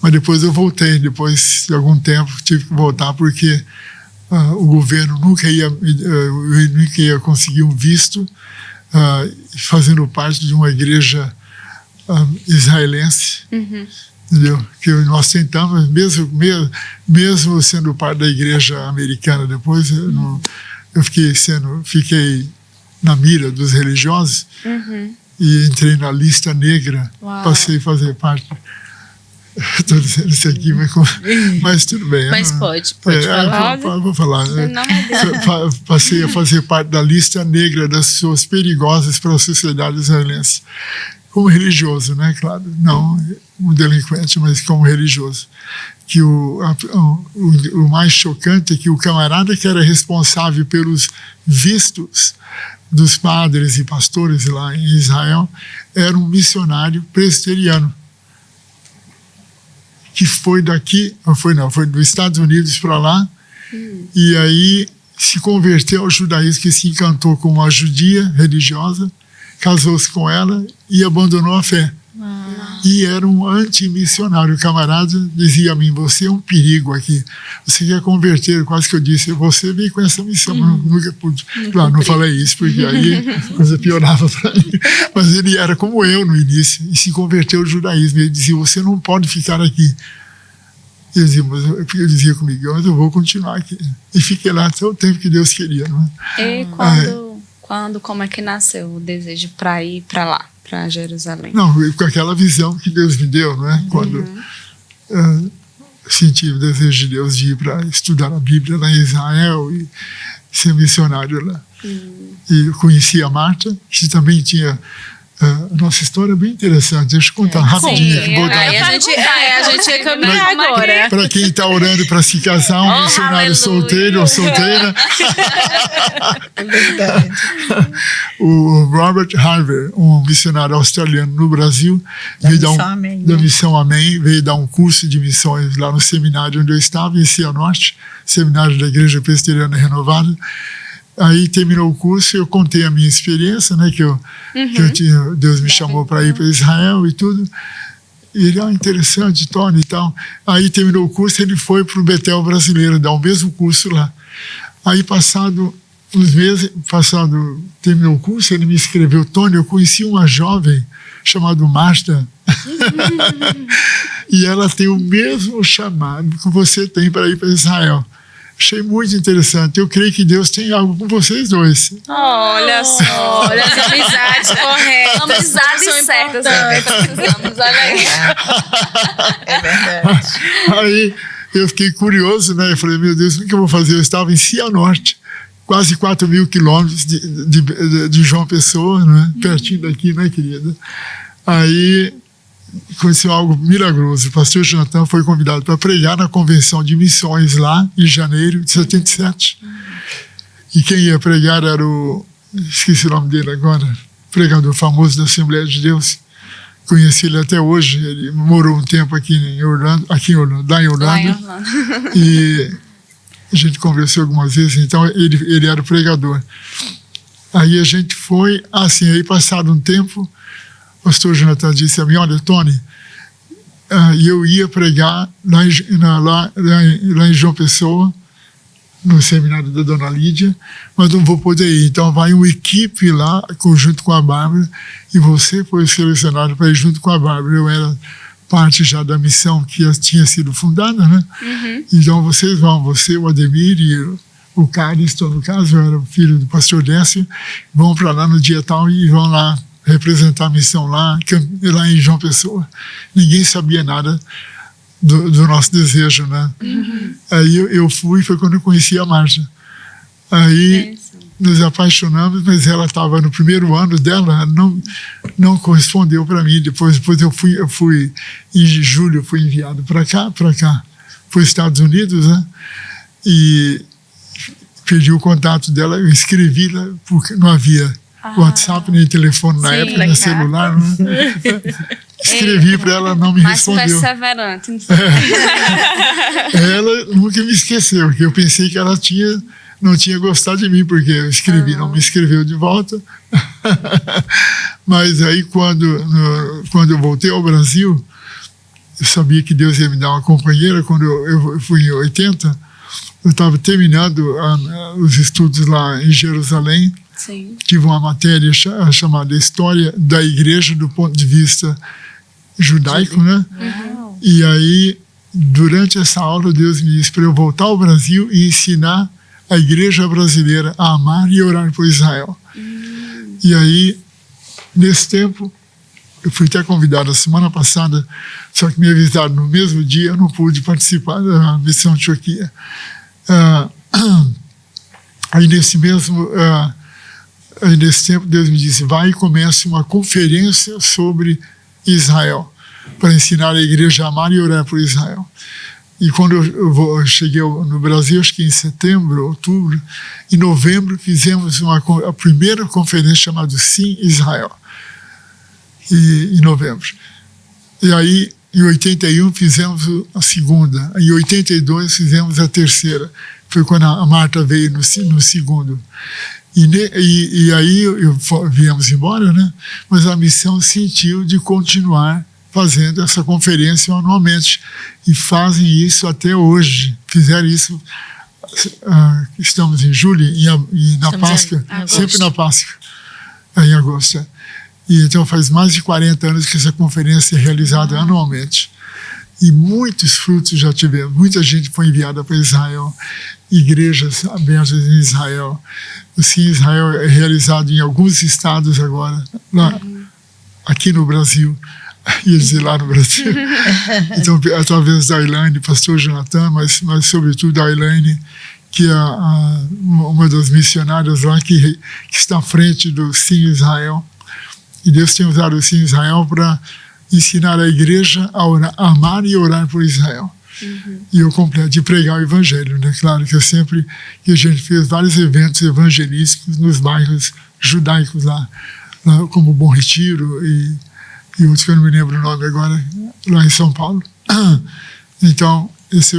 Mas depois eu voltei, depois de algum tempo tive que voltar porque o governo nunca ia conseguir um visto fazendo parte de uma igreja israelense. Entendeu? Que nós tentamos, mesmo sendo parte da igreja americana, depois eu fiquei na mira dos religiosos e entrei na lista negra. Uau. Passei a fazer parte. Estou dizendo isso aqui, mas tudo bem. Mas pode falar. Vou falar. Passei a fazer parte da lista negra das pessoas perigosas para a sociedade israelense. Como religioso, né? Claro, não um delinquente, mas como religioso. Que o mais chocante é que o camarada que era responsável pelos vistos dos padres e pastores lá em Israel era um missionário presbiteriano que foi foi dos Estados Unidos para lá e aí se converteu ao judaísmo, que se encantou com uma judia religiosa, casou-se com ela e abandonou a fé. E era um antimissionário. O camarada dizia a mim, você é um perigo aqui, você quer converter, quase que eu disse, você veio com essa missão, mas nunca pude. Claro, não falei isso, porque aí a coisa piorava para mim. Mas ele era como eu no início, e se converteu ao judaísmo. Ele dizia, você não pode ficar aqui. Eu dizia comigo, mas eu vou continuar aqui. E fiquei lá até o tempo que Deus queria. Não é? E como é que nasceu o desejo para ir para lá? Para Jerusalém. Não, com aquela visão que Deus me deu, não é? Quando senti o desejo de Deus de ir para estudar a Bíblia lá em Israel e ser missionário lá. E eu conheci a Marta, que também tinha nossa história é bem interessante. Deixa eu contar rapidinho. A gente ia caminhar agora. Para quem está orando para se casar, um missionário solteiro ou solteira. É verdade. O Robert Harvey, um missionário australiano no Brasil, veio da Missão Amém, veio dar um curso de missões lá no seminário onde eu estava, em Cianorte, seminário da Igreja Presbiteriana Renovada. Aí terminou o curso e eu contei a minha experiência, né, que Deus me chamou para ir para Israel e tudo. E ele, interessante, Tony e tal. Aí terminou o curso, ele foi para o Betel brasileiro, dar o mesmo curso lá. Aí passado uns meses, terminou o curso, ele me escreveu, Tony, eu conheci uma jovem chamada Marta. E ela tem o mesmo chamado que você tem para ir para Israel. Achei muito interessante. Eu creio que Deus tem algo com vocês dois. Olha só. Olha as amizades corretas. Amizades são certas. importantes. Precisamos, olha aí. É verdade. Aí eu fiquei curioso, né? Eu falei, meu Deus, o que eu vou fazer? Eu estava em Cianorte, quase 4.000 quilômetros de João Pessoa, né? Pertinho daqui, né, querida? Aí aconteceu algo milagroso. O pastor Jonathan foi convidado para pregar na convenção de missões lá em janeiro de 77. E quem ia pregar era esqueci o nome dele agora, pregador famoso da Assembleia de Deus. Conheci ele até hoje. Ele morou um tempo lá em Orlando. Lá em Orlando. E a gente conversou algumas vezes. Então ele era o pregador. Aí a gente foi assim. Aí passado um tempo, o pastor Jonathan disse a mim, olha, Tony, eu ia pregar lá em João Pessoa, no seminário da Dona Lídia, mas não vou poder ir. Então vai uma equipe lá, junto com a Bárbara, e você foi selecionado para ir junto com a Bárbara. Eu era parte já da missão que tinha sido fundada, né? Então vocês vão, você, o Ademir e o Cariston, no caso, eu era o filho do pastor Décio, vão para lá no dia tal e vão lá representar a missão lá em João Pessoa. Ninguém sabia nada do nosso desejo, né? Aí eu fui, foi quando eu conheci a Márcia. Aí nos apaixonamos, mas ela estava no primeiro ano dela, não correspondeu para mim. Depois eu fui em julho, fui enviado para cá, para os Estados Unidos, né? E perdi o contato dela, eu escrevi lá, porque não havia WhatsApp nem telefone na época, nem celular, né? Escrevi para ela, não me respondeu. Perseverante. Ela nunca me esqueceu, porque eu pensei que ela não tinha gostado de mim, porque eu escrevi, não me escreveu de volta. Mas aí, quando eu voltei ao Brasil, eu sabia que Deus ia me dar uma companheira. Quando eu fui em 80, eu estava terminando os estudos lá em Jerusalém. Sim. Tive uma matéria chamada História da Igreja do ponto de vista judaico, né? E aí, durante essa aula, Deus me disse para eu voltar ao Brasil e ensinar a igreja brasileira a amar e orar por Israel. E aí, nesse tempo, eu fui até convidado a semana passada, só que me avisaram no mesmo dia, eu não pude participar da missão de Turquia. Aí nesse tempo, Deus me disse, vai e comece uma conferência sobre Israel, para ensinar a igreja a amar e orar por Israel. E quando eu cheguei no Brasil, acho que em setembro, outubro, em novembro, fizemos a primeira conferência chamada Sim Israel, em novembro. E aí, em 81, fizemos a segunda. Em 82, fizemos a terceira. Foi quando a Marta veio no segundo. E aí viemos embora, né? Mas a missão sentiu de continuar fazendo essa conferência anualmente. E fazem isso até hoje. Fizeram isso, estamos em julho, e na Páscoa, sempre na Páscoa, em agosto. E então faz mais de 40 anos que essa conferência é realizada anualmente. E muitos frutos já tivemos. Muita gente foi enviada para Israel, igrejas abertas em Israel. Sim, Israel é realizado em alguns estados agora, lá, aqui no Brasil, ia dizer lá no Brasil. Então, através da Elaine, pastor Jonathan, mas sobretudo da Elaine, que é uma das missionárias lá que está à frente do Sim Israel. E Deus tem usado o Sim Israel para ensinar a igreja a amar e orar por Israel. E eu completo de pregar o evangelho, né? Claro que que a gente fez vários eventos evangelísticos nos bairros judaicos lá como Bom Retiro e outros que eu não me lembro o nome agora, lá em São Paulo. Então, esse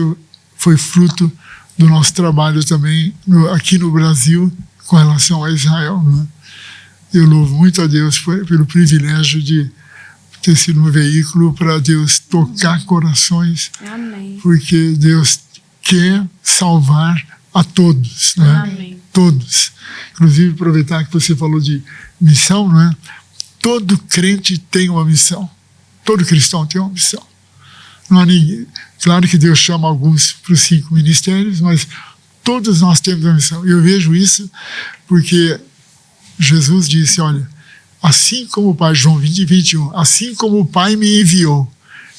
foi fruto do nosso trabalho também aqui no Brasil com relação a Israel, né? Eu louvo muito a Deus pelo privilégio de ter sido um veículo para Deus tocar corações. Amém. Porque Deus quer salvar a todos, né? Amém. Todos. Inclusive, aproveitar que você falou de missão, né? Todo crente tem uma missão. Todo cristão tem uma missão. Não há ninguém. Claro que Deus chama alguns para os 5 ministérios, mas todos nós temos uma missão. E eu vejo isso porque Jesus disse, olha, assim como o Pai, João 20, 21, assim como o Pai me enviou,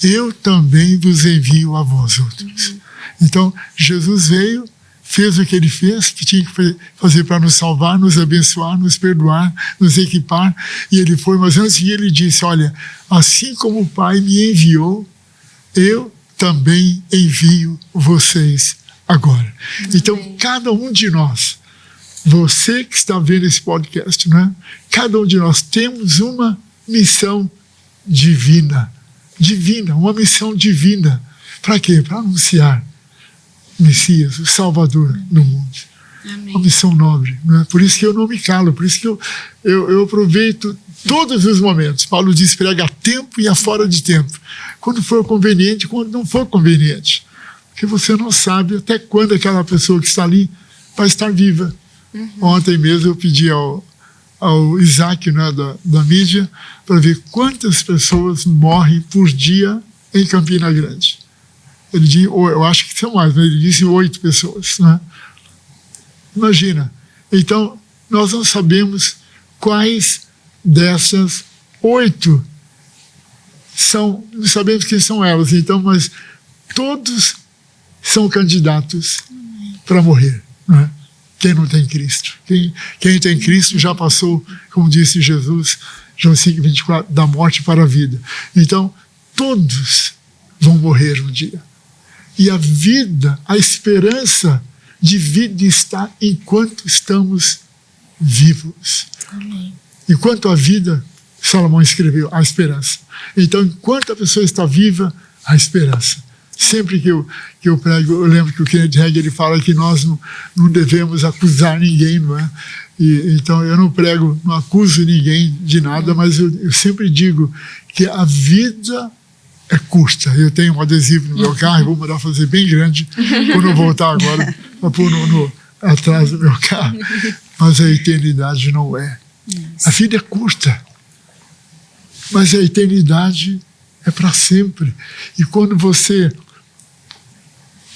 eu também vos envio a vós outros. Então, Jesus veio, fez o que ele fez, que tinha que fazer para nos salvar, nos abençoar, nos perdoar, nos equipar, e ele foi, mas antes ele disse, olha, assim como o Pai me enviou, eu também envio vocês agora. Então, cada um de nós, você que está vendo esse podcast, né? Cada um de nós temos uma missão divina, uma missão divina. Para quê? Para anunciar o Messias, o Salvador do mundo. Amém. Uma missão nobre. Não é? Por isso que eu não me calo, por isso que eu aproveito todos os momentos. Paulo diz, prega a tempo e a fora de tempo. Quando for conveniente, quando não for conveniente. Porque você não sabe até quando aquela pessoa que está ali vai estar viva. Ontem mesmo eu pedi ao Isaac, né, da mídia, para ver quantas pessoas morrem por dia em Campina Grande. Ele disse, eu acho que são mais, mas ele disse 8 pessoas. Né? Imagina. Então, nós não sabemos quais dessas 8 são, não sabemos quem são elas, então, mas todos são candidatos para morrer. Né? Quem não tem Cristo. Quem tem Cristo já passou, como disse Jesus, João 5, 24, da morte para a vida. Então, todos vão morrer um dia. E a vida, a esperança de vida está enquanto estamos vivos. Amém. Enquanto a vida, Salomão escreveu, a esperança. Então, enquanto a pessoa está viva, a esperança. Sempre que eu prego, eu lembro que o Kenneth Hagin, ele fala que nós não devemos acusar ninguém, não é? Então, eu não prego, não acuso ninguém de nada, mas eu sempre digo que a vida é curta. Eu tenho um adesivo no meu carro, vou mandar fazer bem grande quando eu voltar agora, para pôr atrás do meu carro. Mas a eternidade não é. A vida é curta, mas a eternidade é para sempre. E quando você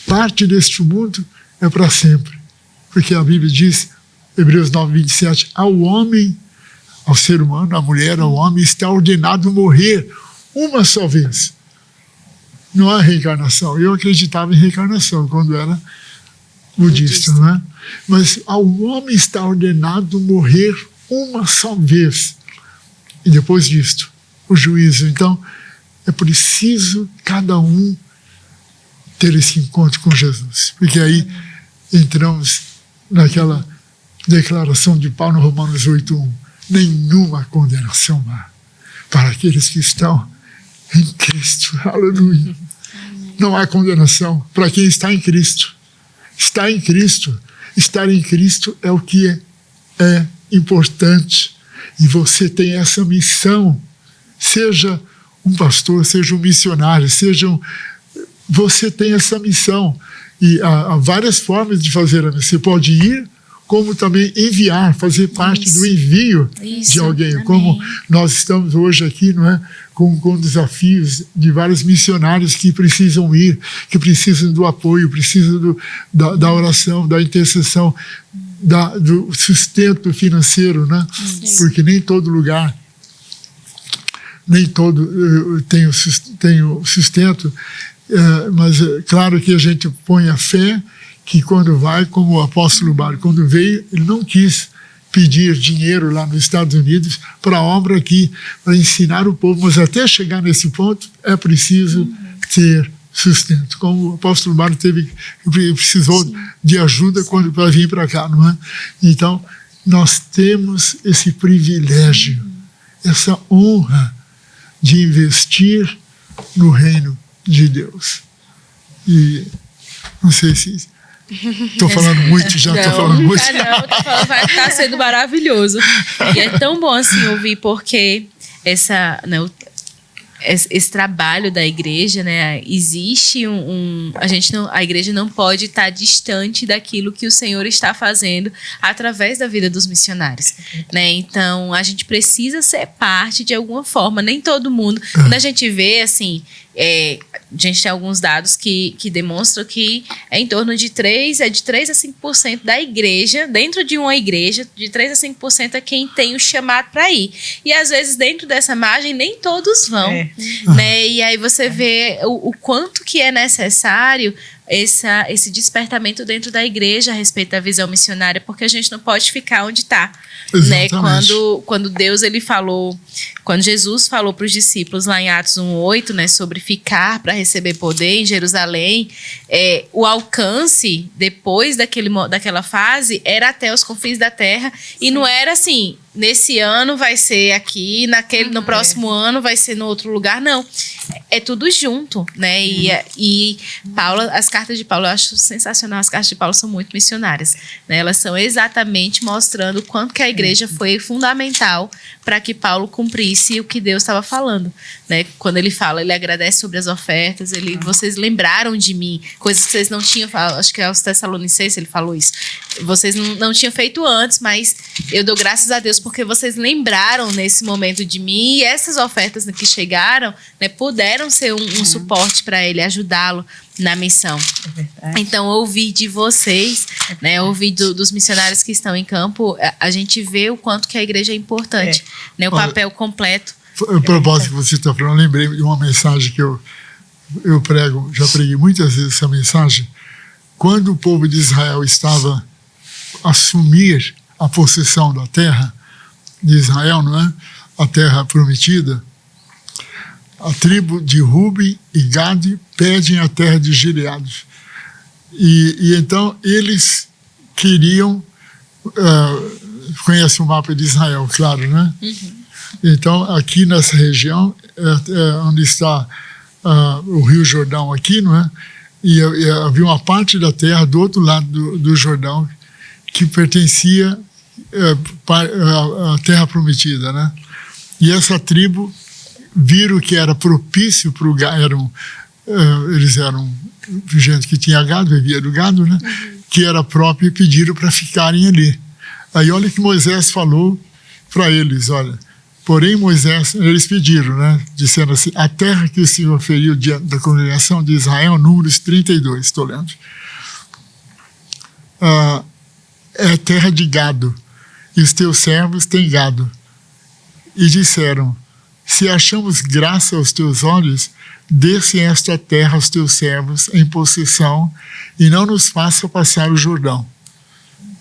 parte deste mundo, é para sempre. Porque a Bíblia diz, Hebreus 9, 27, ao homem, ao ser humano, à mulher, ao homem, está ordenado morrer uma só vez. Não há reencarnação. Eu acreditava em reencarnação quando era budista, não é? Mas ao homem está ordenado morrer uma só vez. E depois disto, o juízo. Então, é preciso cada um ter esse encontro com Jesus. Porque aí entramos naquela declaração de Paulo no Romanos 8:1. Nenhuma condenação há para aqueles que estão em Cristo. Aleluia. Não há condenação para quem está em Cristo. Está em Cristo. Estar em Cristo é o que é importante. E você tem essa missão. Seja um pastor, seja um missionário, você tem essa missão. E há várias formas de fazer a missão. Você pode ir, como também enviar, fazer parte do envio de alguém. Amém. Como nós estamos hoje aqui, não é? Com desafios de vários missionários que precisam ir, que precisam do apoio, precisam da oração, da intercessão, do sustento financeiro, né? Porque nem todo lugar, nem todo tem o sustento, mas claro que a gente põe a fé que quando vai, como o apóstolo Mário, quando veio, ele não quis pedir dinheiro lá nos Estados Unidos para a obra aqui, para ensinar o povo, mas até chegar nesse ponto é preciso ter sustento. Como o apóstolo Mário precisou de ajuda para vir para cá, não é? Então, nós temos esse privilégio, essa honra de investir no reino de Deus. E não sei se estou falando muito, já estou falando muito. Não, vai estar sendo maravilhoso. E é tão bom assim ouvir, porque esse trabalho da igreja, né, existe a igreja não pode estar distante daquilo que o Senhor está fazendo através da vida dos missionários, né? Então a gente precisa ser parte de alguma forma. Nem todo mundo, quando a gente vê assim, A gente tem alguns dados que demonstram que é em torno de 3 a 5% da igreja, dentro de uma igreja, de 3 a 5% é quem tem o chamado para ir. E às vezes dentro dessa margem nem todos vão, né? E aí você vê o quanto que é necessário esse despertamento dentro da igreja a respeito da visão missionária, porque a gente não pode ficar onde está, né? Quando Deus quando Jesus falou para os discípulos lá em Atos 1:8, né, sobre ficar para receber poder em Jerusalém, o alcance depois daquela fase era até os confins da terra. E não era assim, nesse ano vai ser aqui, no próximo ano vai ser no outro lugar, não. É tudo junto, né? E Paulo, as cartas de Paulo, eu acho sensacional, as cartas de Paulo são muito missionárias, né? Elas são exatamente mostrando o quanto que a igreja foi fundamental para que Paulo cumprisse o que Deus estava falando, né? Quando ele fala, ele agradece sobre as ofertas, vocês lembraram de mim, coisas que vocês não tinham, acho que é aos Tessalonicenses ele falou isso, vocês não tinham feito antes, mas eu dou graças a Deus porque vocês lembraram nesse momento de mim, e essas ofertas que chegaram, né, puderam ser um suporte para ele, ajudá-lo na missão. Então, ouvir de vocês, né, ouvir dos missionários que estão em campo, a gente vê o quanto que a igreja é importante, né, o papel completo. A propósito que você está falando, eu lembrei de uma mensagem que eu prego, já preguei muitas vezes essa mensagem. Quando o povo de Israel estava a assumir a possessão da terra de Israel, não é? A terra prometida, a tribo de Ruben e Gade pedem a terra de Gileade. E então eles queriam, conhece o mapa de Israel, claro, né? Então aqui nessa região, onde está o Rio Jordão aqui, não é? E havia uma parte da terra do outro lado do Jordão que pertencia à terra prometida, né? E essa tribo viram que era propício para o gado, eles eram gente que tinha gado, vivia do gado, né? Que era próprio, e pediram para ficarem ali. Aí olha que Moisés falou para eles, olha, porém Moisés, eles pediram, né? Dizendo assim, a terra que o Senhor feriu diante da congregação de Israel, Números 32, estou lendo, é terra de gado, e os teus servos têm gado. E disseram, se achamos graça aos teus olhos, desce esta terra aos teus servos em possessão e não nos faça passar o Jordão.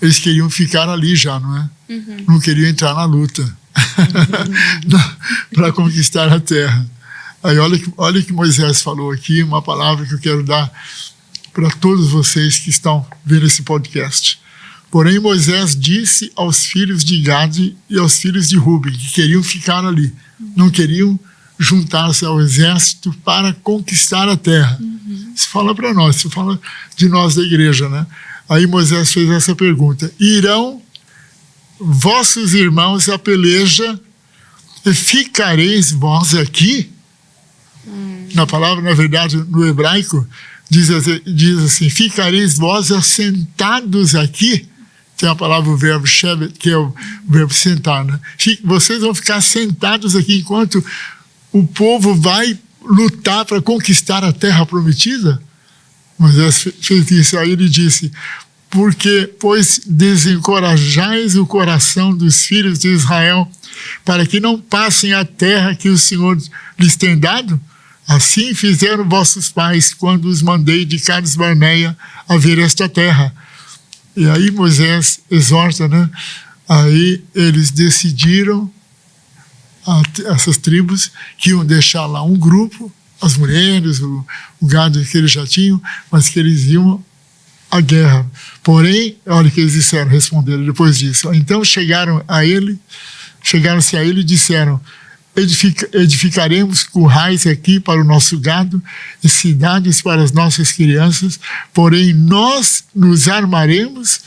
Eles queriam ficar ali já, não é? Não queriam entrar na luta para conquistar a terra. Aí olha que Moisés falou aqui, uma palavra que eu quero dar para todos vocês que estão vendo esse podcast. Porém, Moisés disse aos filhos de Gade e aos filhos de Ruben, que queriam ficar ali, não queriam juntar-se ao exército para conquistar a terra. Isso fala para nós, isso fala de nós da igreja, né? Aí Moisés fez essa pergunta, irão vossos irmãos à peleja e ficareis vós aqui? Na palavra, na verdade, no hebraico, diz assim, ficareis vós assentados aqui? Tem a palavra, o verbo shevet, que é o verbo sentar, né? Vocês vão ficar sentados aqui enquanto o povo vai lutar para conquistar a terra prometida? Moisés fez isso, aí ele disse, pois desencorajais o coração dos filhos de Israel para que não passem a terra que o Senhor lhes tem dado? Assim fizeram vossos pais quando os mandei de Cades Barneia a ver esta terra. E aí Moisés exorta, né? Aí eles decidiram, essas tribos, que iam deixar lá um grupo, as mulheres, o gado que eles já tinham, mas que eles iam à guerra. Porém, olha o que eles disseram, responderam depois disso. Então chegaram-se a ele e disseram, edificaremos currais aqui para o nosso gado e cidades para as nossas crianças, porém nós nos armaremos,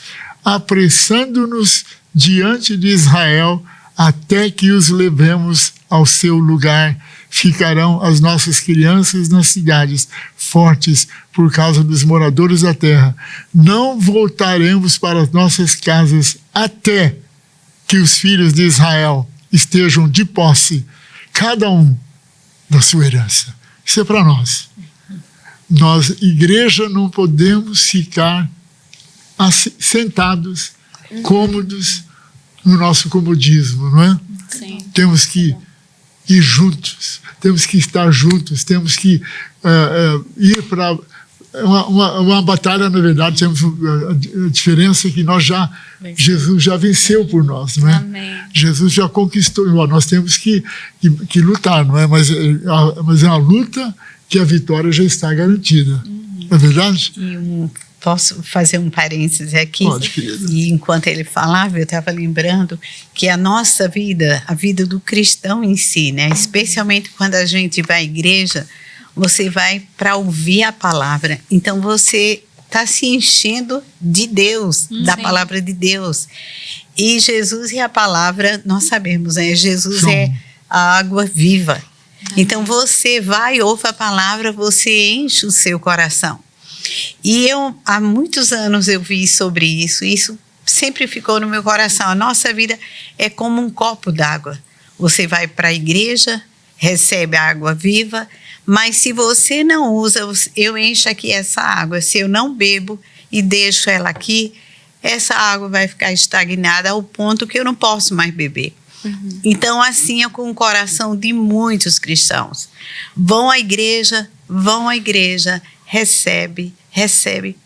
apressando-nos diante de Israel até que os levemos ao seu lugar. Ficarão as nossas crianças nas cidades fortes por causa dos moradores da terra. Não voltaremos para as nossas casas até que os filhos de Israel estejam de posse, cada um da sua herança. Isso é para nós. Nós, igreja, não podemos ficar sentados, cômodos, no nosso comodismo, não é? Sim. Temos que ir juntos, temos que estar juntos, temos que ir para uma batalha. Na verdade, temos a diferença que Jesus já venceu por nós, não é? Amém. Jesus já conquistou. Nós temos que lutar, não é? Mas é uma luta que a vitória já está garantida. Não é verdade? Posso fazer um parêntese aqui? Pode, querida. E enquanto ele falava, eu estava lembrando que a nossa vida, a vida do cristão em si, né? Especialmente quando a gente vai à igreja, você vai para ouvir a palavra. Então você está se enchendo de Deus, da palavra de Deus. E Jesus e a palavra, nós sabemos, né? Jesus é a água viva. Então você vai, ouve a palavra, você enche o seu coração. E há muitos anos eu vi sobre isso, e isso sempre ficou no meu coração. A nossa vida é como um copo d'água. Você vai para a igreja, recebe a água viva, mas se você não usa, eu encho aqui essa água. Se eu não bebo e deixo ela aqui, essa água vai ficar estagnada ao ponto que eu não posso mais beber. Então, assim é com o coração de muitos cristãos. Vão à igreja, recebe,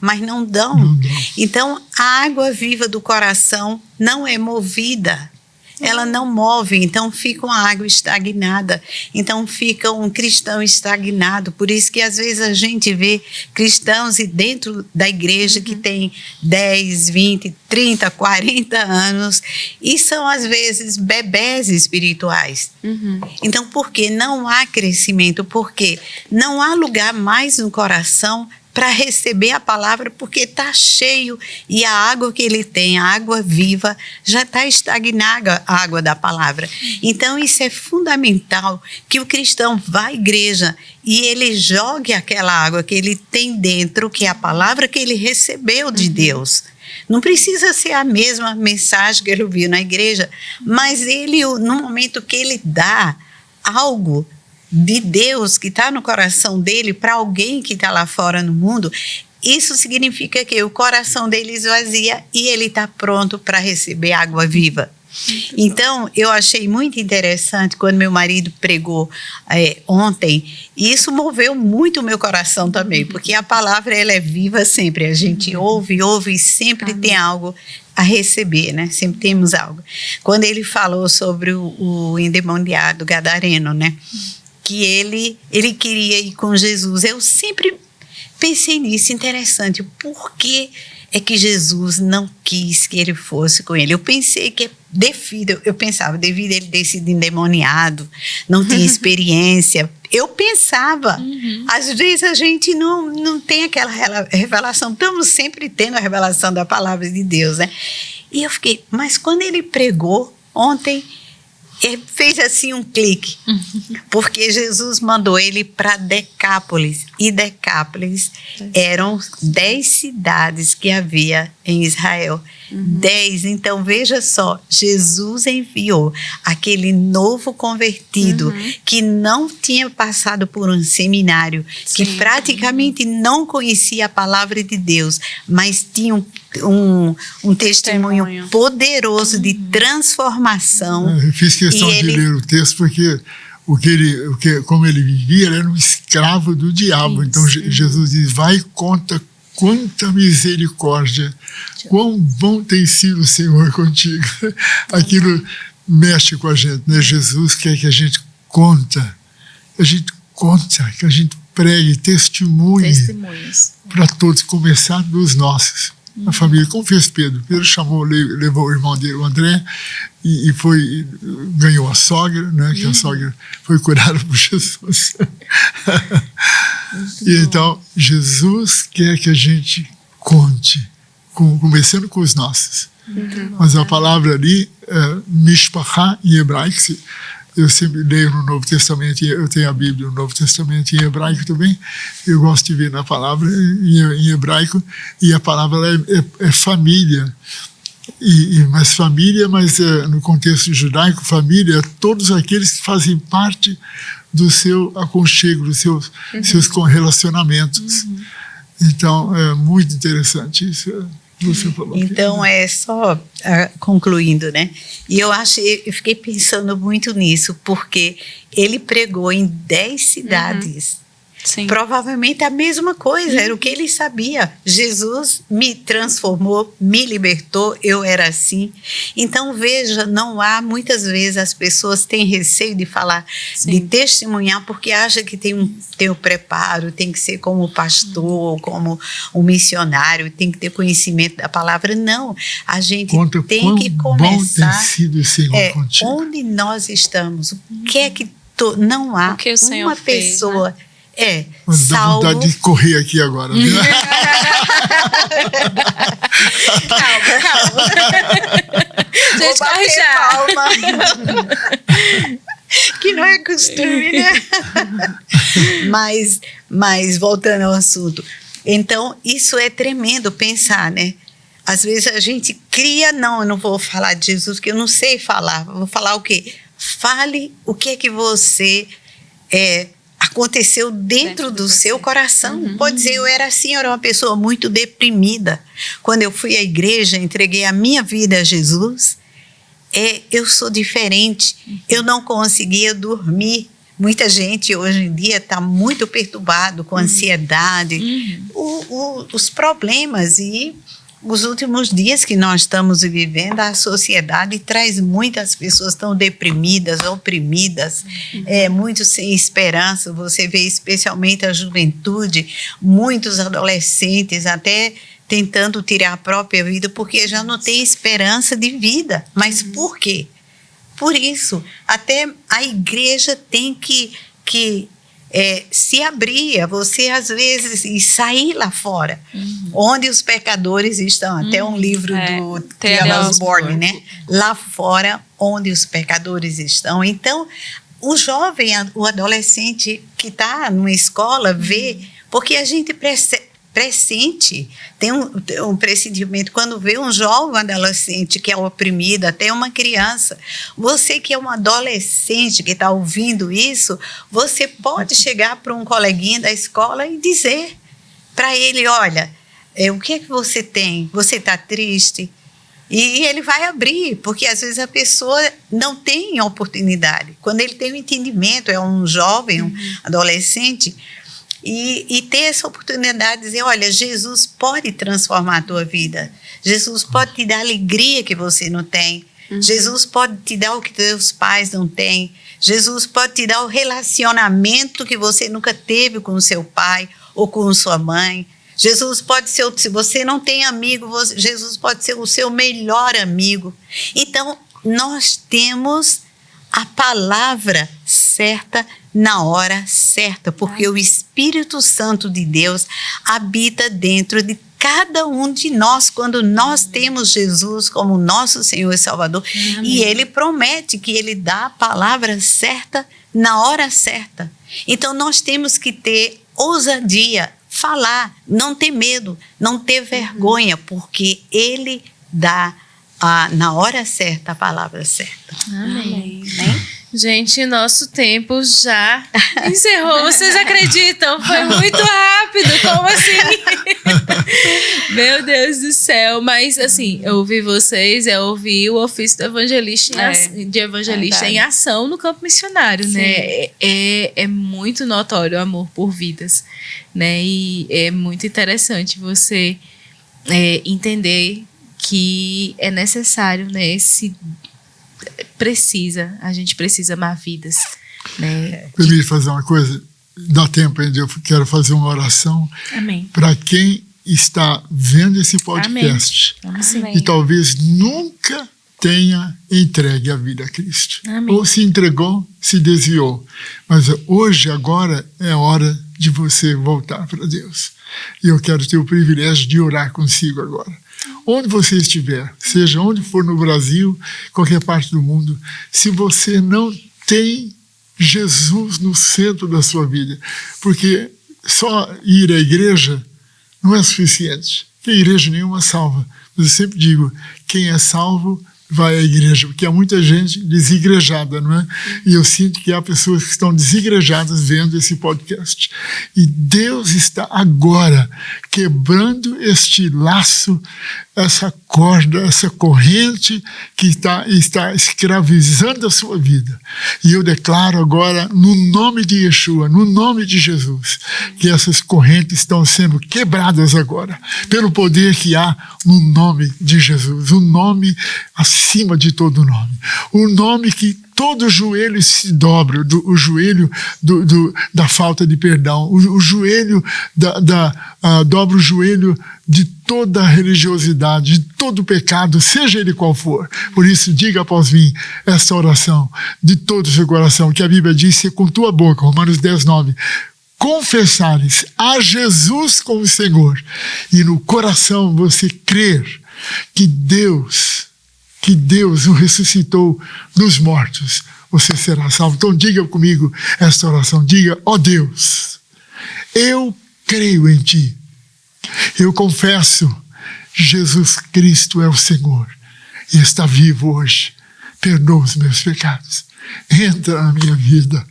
mas não dão. Então, a água viva do coração não é movida. Ela não move, então fica uma água estagnada. Então fica um cristão estagnado. Por isso que às vezes a gente vê cristãos dentro da igreja que tem 10, 20, 30, 40 anos e são às vezes bebés espirituais. Então por que não há crescimento? Porque não há lugar mais no coração para receber a palavra, porque está cheio e a água que ele tem, a água viva, já está estagnada, a água da palavra. Então isso é fundamental, que o cristão vá à igreja e ele jogue aquela água que ele tem dentro, que é a palavra que ele recebeu de Deus. Não precisa ser a mesma mensagem que ele ouviu na igreja, mas ele, no momento que ele dá algo de Deus que está no coração dele para alguém que está lá fora no mundo, isso significa que o coração dele esvazia e ele está pronto para receber água viva. Então, eu achei muito interessante quando meu marido pregou ontem, e isso moveu muito o meu coração também, porque a palavra ela é viva sempre, a gente ouve e sempre tem algo a receber, né? Sempre temos algo. Quando ele falou sobre o endemoniado gadareno, né? Que ele queria ir com Jesus. Eu sempre pensei nisso, interessante. Por que é que Jesus não quis que ele fosse com ele? Eu pensei que devido ele ter sido endemoniado, não tinha experiência. Eu pensava. Às vezes a gente não tem aquela revelação. Estamos sempre tendo a revelação da palavra de Deus, né? E eu fiquei, mas quando ele pregou ontem, ele fez assim um clique, porque Jesus mandou ele para Decápolis, e Decápolis eram 10 cidades que havia em Israel. 10, então veja só, Jesus enviou aquele novo convertido que não tinha passado por um seminário, que praticamente não conhecia a palavra de Deus, mas tinha um testemunho poderoso de transformação. Eu fiz questão de ler o texto porque como ele vivia, ele era um escravo do diabo. Então Jesus diz, vai e conta quanta misericórdia, quão bom tem sido o Senhor contigo. Aquilo mexe com a gente, né? Jesus quer que a gente conta, que a gente pregue, testemunhe para todos, começar dos nossos. A família, como fez Pedro. Pedro levou o irmão dele, o André, e ganhou a sogra, né? Que a sogra foi curada por Jesus. E então, Jesus quer que a gente conte, começando com os nossos. Mas a palavra ali, mishpachá, em hebraico, eu sempre leio no Novo Testamento, eu tenho a Bíblia no Novo Testamento em hebraico também, eu gosto de ver na palavra em hebraico, e a palavra é família. Mas família, no contexto judaico, família é todos aqueles que fazem parte do seu aconchego, dos seus relacionamentos. Então, é muito interessante isso que você falou. Então, só concluindo, né? E eu fiquei pensando muito nisso, porque ele pregou em 10 cidades. Sim. Provavelmente a mesma coisa, era o que ele sabia. Jesus me transformou, me libertou, eu era assim. Então, veja, não há, muitas vezes as pessoas têm receio de falar, de testemunhar, porque acham que tem o preparo, tem que ser como pastor, como um missionário, tem que ter conhecimento da palavra. Não, a gente tem que começar. Bom ter sido o Senhor contigo. Onde nós estamos, o que é que não há uma pessoa... Fez, né? Salvo. Dá vontade de correr aqui agora. Né? Calma. Gente, corre já. Palma. Que não é costume, né? Mas voltando ao assunto. Então, isso é tremendo pensar, né? Às vezes a gente cria, eu não vou falar de Jesus, porque eu não sei falar. Vou falar o quê? Fale o que é que você... aconteceu dentro do seu coração. Pode dizer, eu era assim, eu era uma pessoa muito deprimida. Quando eu fui à igreja, entreguei a minha vida a Jesus, eu sou diferente. Eu não conseguia dormir. Muita gente hoje em dia está muito perturbado com ansiedade, os problemas e os últimos dias que nós estamos vivendo, a sociedade traz muitas pessoas tão deprimidas, oprimidas, muito sem esperança. Você vê especialmente a juventude, muitos adolescentes até tentando tirar a própria vida porque já não tem esperança de vida. Mas por quê? Por isso, até a igreja tem que se abrir a você, às vezes, e sair lá fora, onde os pecadores estão. Até um livro do T.L. Osborne, né? Lá fora, onde os pecadores estão. Então, o jovem, o adolescente que está numa escola, vê, porque a gente pressente, tem um pressentimento, quando vê um jovem adolescente que é oprimido, até uma criança, você que é um adolescente que está ouvindo isso, você pode chegar para um coleguinha da escola e dizer para ele, olha, o que é que você tem? Você está triste? E ele vai abrir, porque às vezes a pessoa não tem oportunidade. Quando ele tem um entendimento, é um jovem, um adolescente, e ter essa oportunidade de dizer, olha, Jesus pode transformar a tua vida. Jesus pode te dar alegria que você não tem. Jesus pode te dar o que teus pais não têm. Jesus pode te dar o relacionamento que você nunca teve com o seu pai ou com sua mãe. Jesus pode ser, se você não tem amigo, Jesus pode ser o seu melhor amigo. Então, nós temos a palavra certa na hora certa, porque o Espírito Santo de Deus habita dentro de cada um de nós, quando nós temos Jesus como nosso Senhor e Salvador. Amém. E Ele promete que Ele dá a palavra certa na hora certa. Então, nós temos que ter ousadia, falar, não ter medo, não ter vergonha, porque Ele dá na hora certa a palavra certa. Amém. Gente, nosso tempo já encerrou. Vocês acreditam? Foi muito rápido. Como assim? Meu Deus do céu. Mas, assim, eu ouvi vocês, eu ouvi o ofício do evangelista em ação no campo missionário, sim, né? É muito notório o amor por vidas, né? E é muito interessante você entender que é necessário, né? A gente precisa amar vidas, né? Permite fazer uma coisa? Dá tempo ainda, eu quero fazer uma oração para quem está vendo esse podcast. Amém. E talvez nunca tenha entregue a vida a Cristo. Amém. Ou se entregou, se desviou. Mas hoje, agora, é hora de você voltar para Deus. E eu quero ter o privilégio de orar consigo agora. Onde você estiver, seja onde for no Brasil, qualquer parte do mundo, se você não tem Jesus no centro da sua vida, porque só ir à igreja não é suficiente, porque a igreja nenhuma salva, Mas eu sempre digo, quem é salvo vai à igreja, porque há muita gente desigrejada, não é? E eu sinto que há pessoas que estão desigrejadas vendo esse podcast. E Deus está agora quebrando este laço, essa corda, essa corrente que está escravizando a sua vida. E eu declaro agora, no nome de Yeshua, no nome de Jesus, que essas correntes estão sendo quebradas agora, pelo poder que há no nome de Jesus, o nome acima de todo nome, o nome que todo joelho se dobra, o joelho da falta de perdão, o joelho dobra o joelho de toda a religiosidade, de todo o pecado, seja ele qual for. Por isso, diga após mim essa oração de todo o seu coração, que a Bíblia diz, se com tua boca, Romanos 10:9, confessares a Jesus como Senhor, e no coração você crer que Deus o ressuscitou dos mortos, você será salvo. Então diga comigo esta oração, diga, ó Deus, eu creio em Ti, eu confesso, Jesus Cristo é o Senhor, e está vivo hoje, perdoa os meus pecados, entra na minha vida,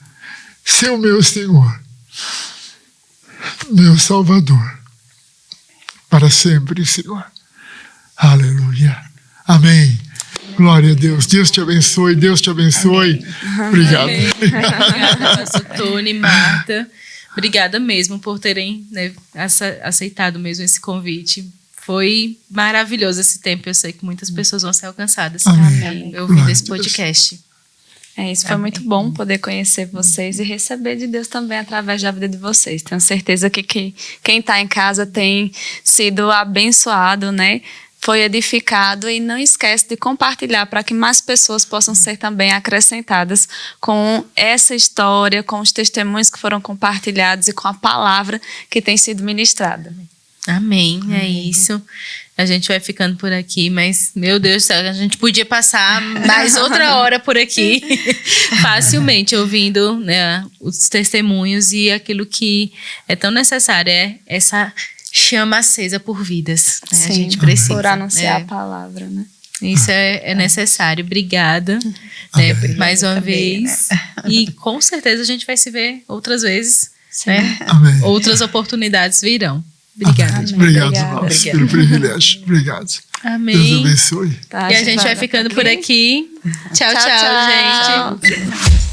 ser o meu Senhor, meu Salvador, para sempre, Senhor. Aleluia. Amém. Glória a Deus. Deus te abençoe. Deus te abençoe. Amém. Obrigado. Amém. Obrigada, pastor Tony, Marta. Obrigada mesmo por terem, né, aceitado mesmo esse convite. Foi maravilhoso esse tempo. Eu sei que muitas pessoas vão ser alcançadas. Amém. Ouvindo esse podcast. Isso foi muito bom poder conhecer vocês e receber de Deus também através da vida de vocês. Tenho certeza que quem está em casa tem sido abençoado, né? Foi edificado, e não esquece de compartilhar para que mais pessoas possam ser também acrescentadas com essa história, com os testemunhos que foram compartilhados e com a palavra que tem sido ministrada. Amém, é isso. A gente vai ficando por aqui, mas, meu Deus do céu, a gente podia passar mais outra hora por aqui, facilmente, ouvindo, né, os testemunhos e aquilo que é tão necessário, é essa chama acesa por vidas. Né? Sim, a gente precisa. por anunciar a palavra, né? Isso é necessário. Obrigada, né, mais uma vez. Né? E com certeza a gente vai se ver outras vezes. Né? Amém. Outras oportunidades virão. Obrigada. Amém. Obrigado, nós, pelo privilégio. Obrigado. Amém. Deus abençoe. E a gente vai ficando por aqui. Tchau, tchau, gente.